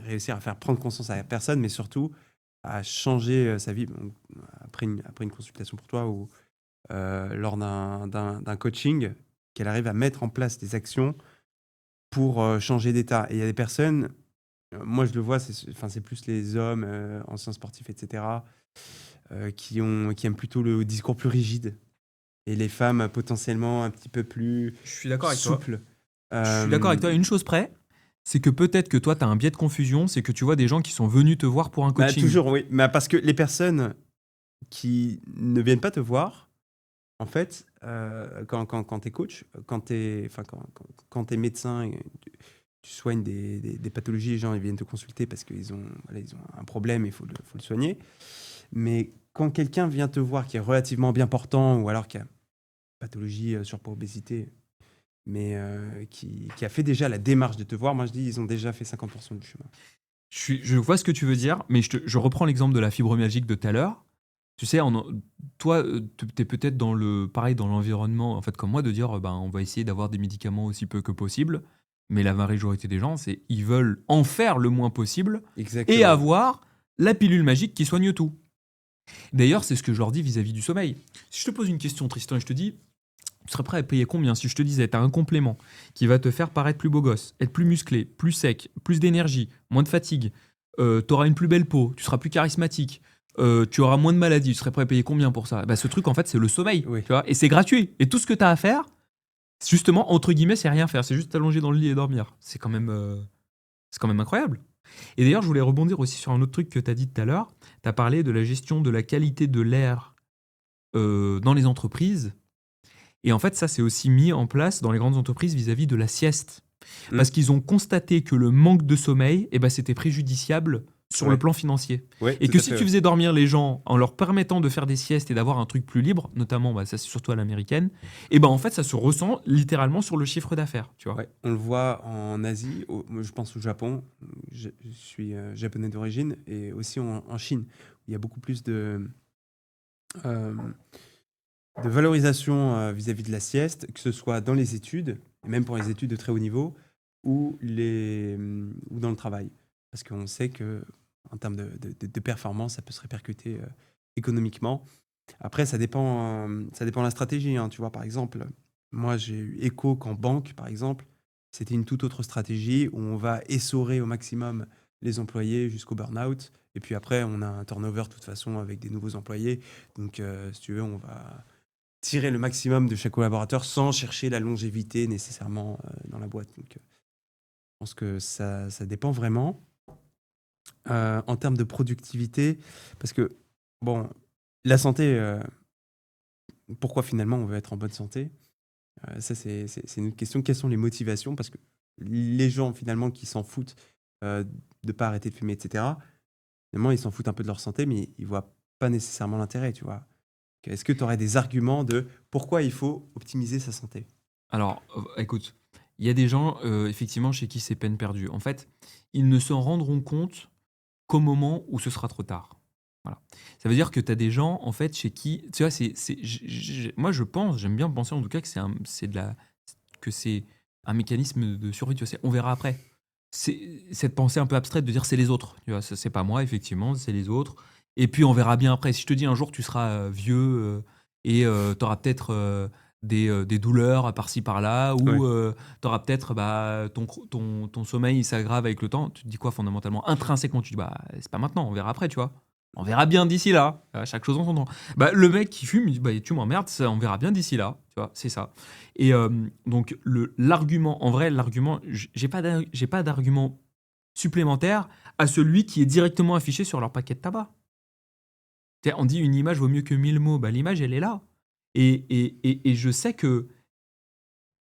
réussir à faire prendre conscience à la personne, mais surtout à changer sa vie. Donc, après une consultation pour toi ou lors d'un coaching, qu'elle arrive à mettre en place des actions pour changer d'état. Et il y a des personnes, moi je le vois, c'est plus les hommes, anciens sportifs, etc., qui aiment plutôt le discours plus rigide. Et les femmes potentiellement un petit peu plus Je suis d'accord avec toi. souples. Je suis d'accord avec toi. Une chose près, c'est que peut-être que toi, tu as un biais de confusion, c'est que tu vois des gens qui sont venus te voir pour un Bah, coaching. toujours, oui. Mais parce que les personnes qui ne viennent pas te voir, en fait, quand tu es coach, quand tu es médecin, et tu soignes des pathologies, les gens ils viennent te consulter parce qu'ils ont, voilà, ils ont un problème, il faut le soigner. Mais quand quelqu'un vient te voir qui est relativement bien portant, ou alors qui a une pathologie, surpoids, obésité, mais qui a fait déjà la démarche de te voir, moi je dis, ils ont déjà fait 50% du chemin. Je vois ce que tu veux dire, mais je reprends l'exemple de la fibromyalgie de tout à l'heure. Tu sais, toi, tu es peut-être pareil dans l'environnement, en fait, comme moi, de dire, ben, on va essayer d'avoir des médicaments aussi peu que possible. Mais la majorité des gens, ils veulent en faire le moins possible et Exactement. avoir la pilule magique qui soigne tout. D'ailleurs, c'est ce que je leur dis vis-à-vis du sommeil. Si je te pose une question, Tristan, et je te dis, tu serais prêt à payer combien si je te disais, tu as un complément qui va te faire paraître plus beau gosse, être plus musclé, plus sec, plus d'énergie, moins de fatigue, tu auras une plus belle peau, tu seras plus charismatique, tu auras moins de maladies, tu serais prêt à payer combien pour ça? Bah, ce truc, en fait, c'est le sommeil. Oui. Tu vois, et c'est gratuit. Et tout ce que tu as à faire, justement, entre guillemets, c'est rien faire. C'est juste t'allonger dans le lit et dormir. C'est quand même incroyable. Et d'ailleurs, je voulais rebondir aussi sur un autre truc que tu as dit tout à l'heure. Tu as parlé de la gestion de la qualité de l'air dans les entreprises. Et en fait, ça, c'est aussi mis en place dans les grandes entreprises vis-à-vis de la sieste. Parce qu'ils ont constaté que le manque de sommeil, c'était préjudiciable sur le plan financier. Ouais, Et tout que à si fait, tu ouais. faisais dormir les gens en leur permettant de faire des siestes et d'avoir un truc plus libre, notamment, ça c'est surtout à l'américaine, en fait, ça se ressent littéralement sur le chiffre d'affaires. Tu vois. Ouais, on le voit en Asie, moi, je pense au Japon, je suis japonais d'origine, et aussi en Chine, où il y a beaucoup plus euh, de valorisation vis-à-vis de la sieste, que ce soit dans les études, et même pour les études de très haut niveau, ou dans le travail. Parce qu'on sait que en termes de performance, ça peut se répercuter économiquement. Après, ça dépend de la stratégie, hein. Tu vois, par exemple, moi, j'ai eu écho qu'en banque, par exemple, c'était une toute autre stratégie où on va essorer au maximum les employés jusqu'au burn-out. Et puis après, on a un turnover de toute façon avec des nouveaux employés. Donc, si tu veux, on va tirer le maximum de chaque collaborateur sans chercher la longévité nécessairement dans la boîte. Donc, je pense que ça dépend vraiment. En termes de productivité, parce que, bon, la santé, pourquoi finalement on veut être en bonne santé? Ça, c'est une autre question. Quelles sont les motivations? Parce que les gens finalement qui s'en foutent de ne pas arrêter de fumer, etc., finalement, ils s'en foutent un peu de leur santé, mais ils ne voient pas nécessairement l'intérêt, tu vois. Est-ce que tu aurais des arguments de pourquoi il faut optimiser sa santé? Alors, écoute, il y a des gens, effectivement, chez qui c'est peine perdue. En fait, ils ne s'en rendront compte qu'au moment où ce sera trop tard. Voilà. Ça veut dire que tu as des gens, en fait, chez qui, tu vois, moi je pense, j'aime bien penser en tout cas que c'est un mécanisme de survie. Tu vois, on verra après. C'est cette pensée un peu abstraite de dire c'est les autres. Tu vois, c'est pas moi, effectivement, c'est les autres. Et puis on verra bien après. Si je te dis un jour tu seras vieux et tu auras peut-être des douleurs par-ci par-là, ou tu auras peut-être ton sommeil s'aggrave avec le temps, tu te dis quoi fondamentalement? Intrinsèquement, tu te dis c'est pas maintenant, on verra après, tu vois. On verra bien d'ici là. Chaque chose en son temps. Le mec qui fume, il dit tu m'emmerdes, on verra bien d'ici là. Tu vois, c'est ça. Et donc l'argument, en vrai, j'ai pas d'argument supplémentaire à celui qui est directement affiché sur leur paquet de tabac. On dit une image vaut mieux que 1000 mots. L'image, elle est là. Et je sais que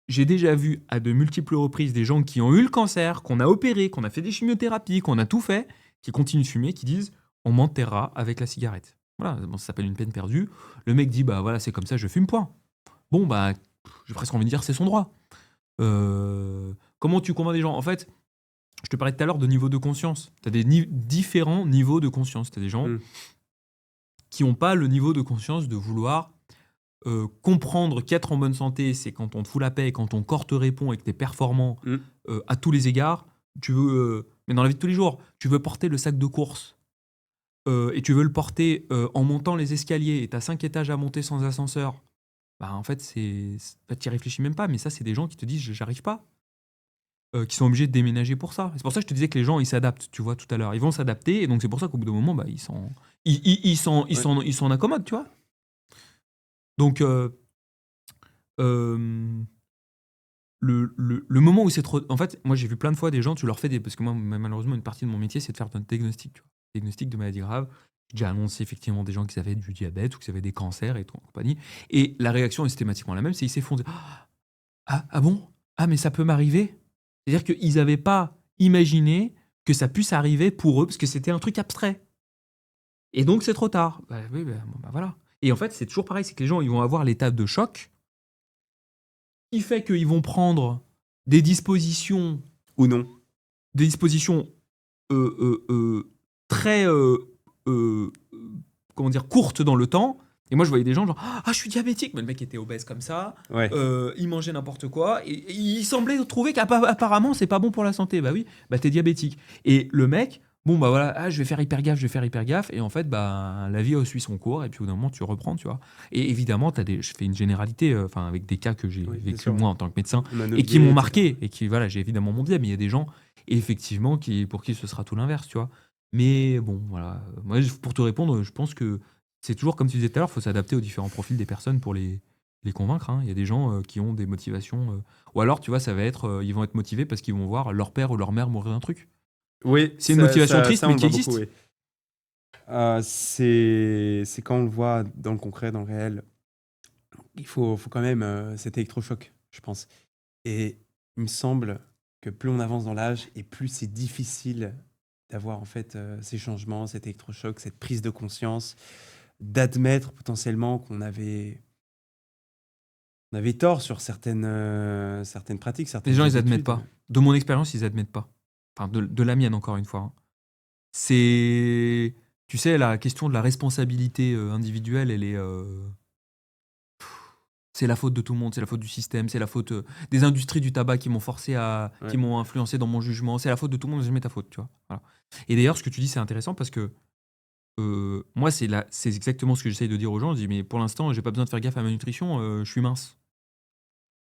j'ai déjà vu à de multiples reprises des gens qui ont eu le cancer, qu'on a opéré, qu'on a fait des chimiothérapies, qu'on a tout fait, qui continuent de fumer, qui disent on m'enterrera avec la cigarette. Voilà, ça s'appelle une peine perdue. Le mec dit voilà, c'est comme ça, je fume, point. Bon, j'ai presque envie de dire c'est son droit. Comment tu convaincs des gens? En fait, je te parlais tout à l'heure de niveau de conscience. Tu as des différents niveaux de conscience. Tu as des gens qui n'ont pas le niveau de conscience de vouloir comprendre qu'être en bonne santé, c'est quand on te fout la paix, quand ton corps te répond et que tu es performant à tous les égards. Mais dans la vie de tous les jours, tu veux porter le sac de course et tu veux le porter en montant les escaliers et tu as 5 étages à monter sans ascenseur. En fait, tu n'y réfléchis même pas, mais ça, c'est des gens qui te disent j'arrive pas. Qui sont obligés de déménager pour ça. C'est pour ça que je te disais que les gens, ils s'adaptent, tu vois, tout à l'heure. Ils vont s'adapter, et donc c'est pour ça qu'au bout d'un moment, ils s'en accommodent, tu vois. Donc, le moment où c'est trop. En fait, moi, j'ai vu plein de fois des gens, tu leur fais des. Parce que moi, malheureusement, une partie de mon métier, c'est de faire un diagnostic. Tu vois. Diagnostic de maladies graves. J'ai déjà annoncé effectivement des gens qui avaient du diabète ou qui avaient des cancers et tout, compagnie. Et la réaction est systématiquement la même, c'est ils s'effondrent. Ah bon? Ah, mais ça peut m'arriver? C'est-à-dire qu'ils n'avaient pas imaginé que ça puisse arriver pour eux, parce que c'était un truc abstrait. Et donc, c'est trop tard. Bah, oui, bon, bah, voilà. Et en fait, c'est toujours pareil, c'est que les gens, ils vont avoir l'étape de choc, qui fait qu'ils vont prendre des dispositions, Ou non. des dispositions très, comment dire, courtes dans le temps. Et moi, je voyais des gens genre, ah, je suis diabétique. Mais le mec était obèse comme ça, Ouais. il mangeait n'importe quoi, et il semblait trouver qu'apparemment, c'est pas bon pour la santé. Bah oui, bah t'es diabétique. Et le mec, bon, bah voilà, je vais faire hyper gaffe, je vais faire hyper gaffe. Et en fait, bah, la vie suit son cours, et puis au bout d'un moment, tu reprends, tu vois. Et évidemment, je fais une généralité, enfin, avec des cas que j'ai Oui, bien vécu sûr. moi en tant que médecin, On a notre et qui biais, m'ont etc. marqué, et qui, voilà, j'ai évidemment mon biais, mais il y a des gens, effectivement, pour qui ce sera tout l'inverse, tu vois. Mais bon, voilà. Moi, pour te répondre, je pense que c'est toujours comme tu disais tout à l'heure, il faut s'adapter aux différents profils des personnes pour les convaincre. Hein. Il y a des gens qui ont des motivations. Ou alors, tu vois, ça va être. Ils vont être motivés parce qu'ils vont voir leur père ou leur mère mourir d'un truc. Oui, C'est une motivation triste, ça, on mais le qui voit beaucoup, existe. oui. C'est quand on le voit dans le concret, dans le réel, faut quand même cet électrochoc, je pense. Et il me semble que plus on avance dans l'âge et plus c'est difficile d'avoir en fait ces changements, cet électrochoc, cette prise de conscience, d'admettre potentiellement on avait tort sur certaines pratiques, Les certaines gens, ils admettent habitudes. pas. De mon expérience, ils admettent pas. Enfin, de la mienne, encore une fois. Hein. C'est. Tu sais, la question de la responsabilité individuelle, elle est. C'est la faute de tout le monde, c'est la faute du système, c'est la faute des industries du tabac qui m'ont forcé qui Ouais. m'ont influencé dans mon jugement, c'est la faute de tout le monde, c'est jamais ta faute, tu vois. Voilà. Et d'ailleurs, ce que tu dis, c'est intéressant parce que moi, c'est exactement ce que j'essaye de dire aux gens. Je dis, mais pour l'instant, j'ai pas besoin de faire gaffe à ma nutrition, je suis mince.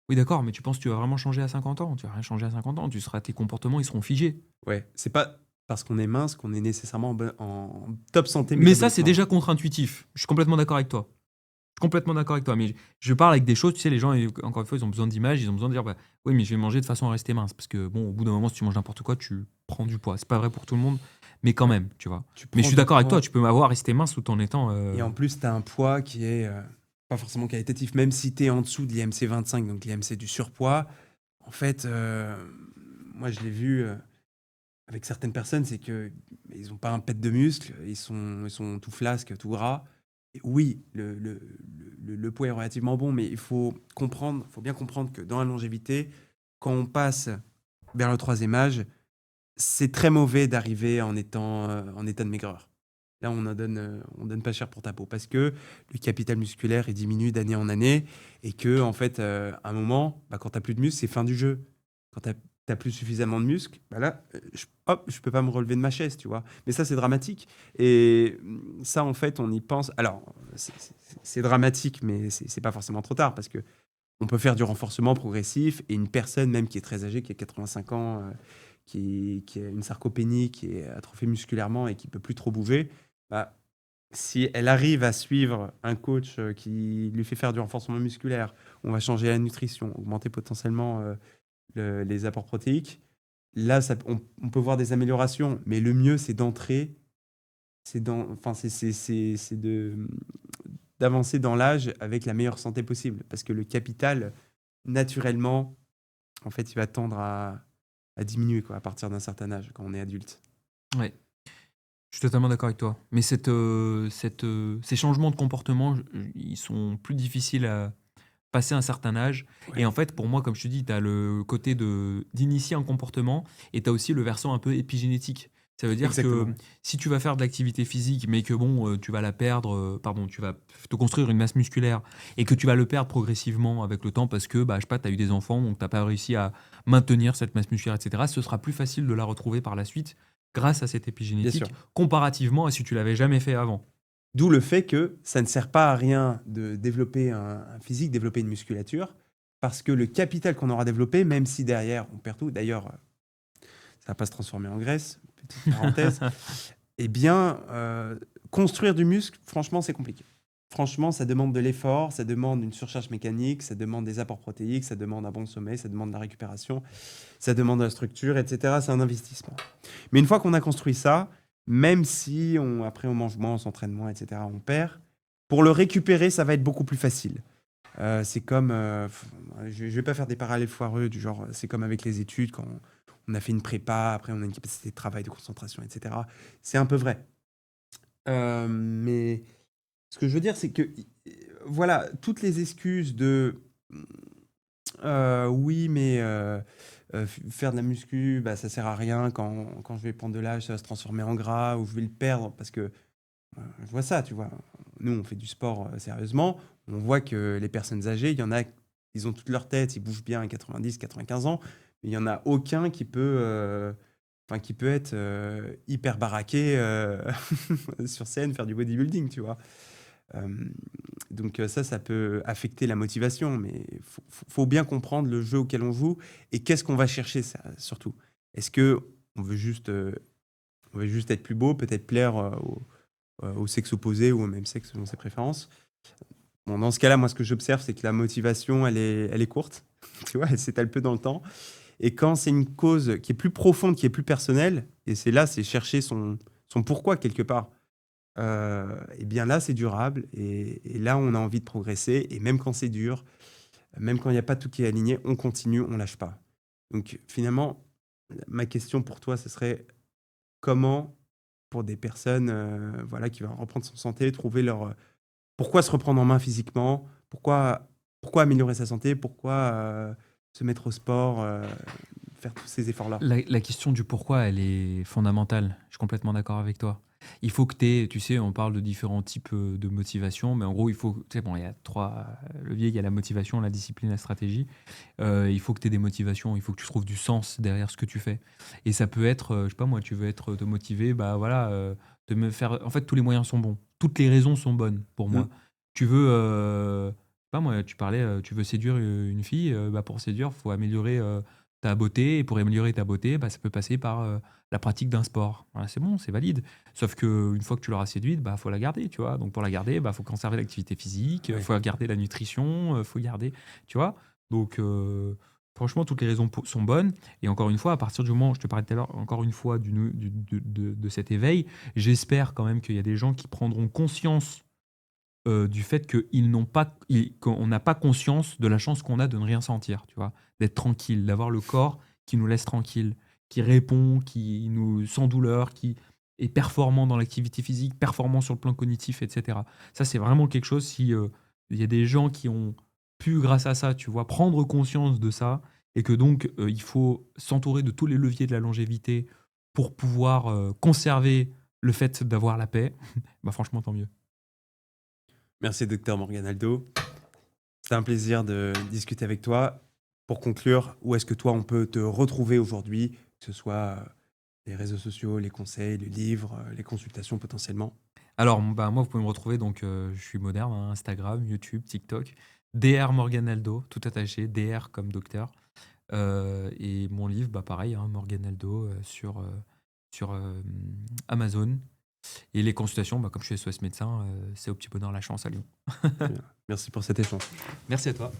Oui, d'accord, mais tu penses que tu vas vraiment changer à 50 ans? Tu vas rien changer à 50 ans, tes comportements, ils seront figés. Ouais, c'est pas parce qu'on est mince qu'on est nécessairement en top santé Mais ça, c'est métaboliquement. déjà contre-intuitif. Je suis complètement d'accord avec toi. Je suis complètement d'accord avec toi, mais je parle avec des choses, tu sais, les gens, encore une fois, ils ont besoin d'images, ils ont besoin de dire, bah, oui, mais je vais manger de façon à rester mince, parce que, bon, au bout d'un moment, si tu manges n'importe quoi, tu prends du poids. C'est pas vrai pour tout le monde, mais quand Ouais. même, tu vois. Tu Mais je prends suis du d'accord avec toi, poids tu peux avoir resté mince tout en étant... et en plus, tu as un poids qui est pas forcément qualitatif. Même si tu es en dessous de l'IMC 25, donc l'IMC du surpoids, en fait, moi je l'ai vu avec certaines personnes, c'est que ils n'ont pas un pet de muscle, ils sont tout flasques, tout gras. Et oui, le poids est relativement bon, mais il faut comprendre, faut bien comprendre que dans la longévité, quand on passe vers le troisième âge, c'est très mauvais d'arriver en état de maigreur. Là, on donne pas cher pour ta peau parce que le capital musculaire il diminue d'année en année et que en fait, à un moment, bah, quand tu as plus de muscle, c'est fin du jeu. Quand tu as plus suffisamment de muscle, bah là, je peux pas me relever de ma chaise, tu vois. Mais ça, c'est dramatique. Et ça, en fait, on y pense. Alors, c'est dramatique, mais c'est pas forcément trop tard parce que on peut faire du renforcement progressif et une personne même qui est très âgée, qui a 85 ans, qui a une sarcopénie, qui est atrophiée musculairement et qui peut plus trop bouger, bah, si elle arrive à suivre un coach qui lui fait faire du renforcement musculaire, on va changer la nutrition, augmenter potentiellement les apports protéiques. Là, on peut voir des améliorations, mais le mieux, c'est d'entrer, enfin, c'est d'avancer dans l'âge avec la meilleure santé possible, parce que le capital, naturellement, en fait, il va tendre à diminuer quoi, à partir d'un certain âge, quand on est adulte. Ouais, je suis totalement d'accord avec toi. Mais ces changements de comportement, ils sont plus difficiles à passer un certain âge. Et Ouais, en fait, pour moi, comme je te dis, tu as le côté d'initier un comportement et tu as aussi le versant un peu épigénétique. Ça veut dire que exactement. si tu vas faire de l'activité physique, mais que bon, tu vas la perdre, pardon, tu vas te construire une masse musculaire et que tu vas le perdre progressivement avec le temps parce que, bah, je sais pas, tu as eu des enfants, donc tu n'as pas réussi à maintenir cette masse musculaire, etc., ce sera plus facile de la retrouver par la suite grâce à cette Bien sûr. épigénétique comparativement à si tu l'avais jamais fait avant. D'où le fait que ça ne sert pas à rien de développer un physique, développer une musculature, parce que le capital qu'on aura développé, même si derrière on perd tout, d'ailleurs, ça va pas se transformer en graisse, petite parenthèse, eh bien, construire du muscle, franchement, c'est compliqué. franchement, ça demande de l'effort, ça demande une surcharge mécanique, ça demande des apports protéiques, ça demande un bon sommeil, ça demande de la récupération, ça demande de la structure, etc. C'est un investissement. Mais une fois qu'on a construit ça, même si après on mange moins, on s'entraîne moins, etc., on perd, pour le récupérer, ça va être beaucoup plus facile. C'est comme, je vais pas faire des parallèles foireux du genre, c'est comme avec les études, quand on a fait une prépa, après on a une capacité de travail, de concentration, etc. C'est un peu vrai. Mais ce que je veux dire, c'est que, voilà, toutes les excuses de, oui, mais faire de la muscu, bah, ça sert à rien. Quand je vais prendre de l'âge, ça va se transformer en gras ou je vais le perdre parce que je vois ça, tu vois. Nous, on fait du sport sérieusement. On voit que les personnes âgées, il y en a, ils ont toute leur tête, ils bougent bien à 90, 95 ans, mais il n'y en a aucun qui peut être hyper baraqué sur scène, faire du bodybuilding, tu vois. Euh, donc ça peut affecter la motivation, mais faut bien comprendre le jeu auquel on joue et qu'est-ce qu'on va chercher, ça, surtout. Est-ce que on veut juste être plus beau, peut-être plaire au sexe opposé ou au même sexe selon ses préférences? Bon, dans ce cas-là, moi, ce que j'observe, c'est que la motivation, elle est courte, tu vois, elle s'étale peu dans le temps. Et quand c'est une cause qui est plus profonde, qui est plus personnelle, et c'est chercher son pourquoi quelque part. Et bien là, c'est durable et là, on a envie de progresser et même quand c'est dur, même quand il y a pas tout qui est aligné, on continue, on lâche pas. Donc finalement, ma question pour toi, ce serait comment, pour des personnes, voilà, qui veulent reprendre son santé, trouver pourquoi se reprendre en main physiquement? Pourquoi améliorer sa santé? Pourquoi, se mettre au sport, faire tous ces efforts-là? La question du pourquoi, elle est fondamentale. Je suis complètement d'accord avec toi. Il faut que tu aies, tu sais, on parle de différents types de motivation, mais en gros, il faut, tu sais, bon, il y a trois leviers, il y a la motivation, la discipline, la stratégie. Il faut que tu aies des motivations, il faut que tu trouves du sens derrière ce que tu fais. Et ça peut être, je sais pas moi, tu veux être te motiver, bah voilà, de me faire. En fait, tous les moyens sont bons, toutes les raisons sont bonnes pour Mmh. moi. Tu veux, je sais pas moi, tu parlais, tu veux séduire une fille, bah pour séduire, faut améliorer ta beauté. Et pour améliorer ta beauté, bah, ça peut passer par la pratique d'un sport. Voilà, c'est bon, c'est valide. Sauf que une fois que tu l'auras séduite, bah faut la garder, tu vois. Donc pour la garder, bah faut conserver l'activité physique, Oui. faut garder la nutrition, faut garder, tu vois. Donc, franchement, toutes les raisons sont bonnes. Et encore une fois, à partir du moment, je te parlais tout à l'heure, encore une fois, de cet éveil, j'espère quand même qu'il y a des gens qui prendront conscience du fait qu'on n'a pas conscience de la chance qu'on a de ne rien sentir, tu vois, d'être tranquille, d'avoir le corps qui nous laisse tranquille, qui répond, qui nous sans douleur, qui est performant dans l'activité physique, performant sur le plan cognitif, etc. Ça, c'est vraiment quelque chose. Si il y a des gens qui ont pu, grâce à ça, tu vois, prendre conscience de ça, et que donc il faut s'entourer de tous les leviers de la longévité pour pouvoir conserver le fait d'avoir la paix, bah franchement, tant mieux. Merci docteur Morgan Aldo. C'est un plaisir de discuter avec toi. Pour conclure, où est-ce que toi, on peut te retrouver aujourd'hui, que ce soit les réseaux sociaux, les conseils, les livres, les consultations potentiellement? Alors, bah, moi, vous pouvez me retrouver, donc je suis moderne, hein, Instagram, YouTube, TikTok, DR Morganaldo, tout attaché, DR comme docteur. Et mon livre, bah, pareil, hein, Morganaldo sur Amazon. Et les consultations, bah, comme je suis SOS médecin, c'est au Petit Bonheur La Chance à Lyon. Très bien. Merci pour cet échange. Merci à toi.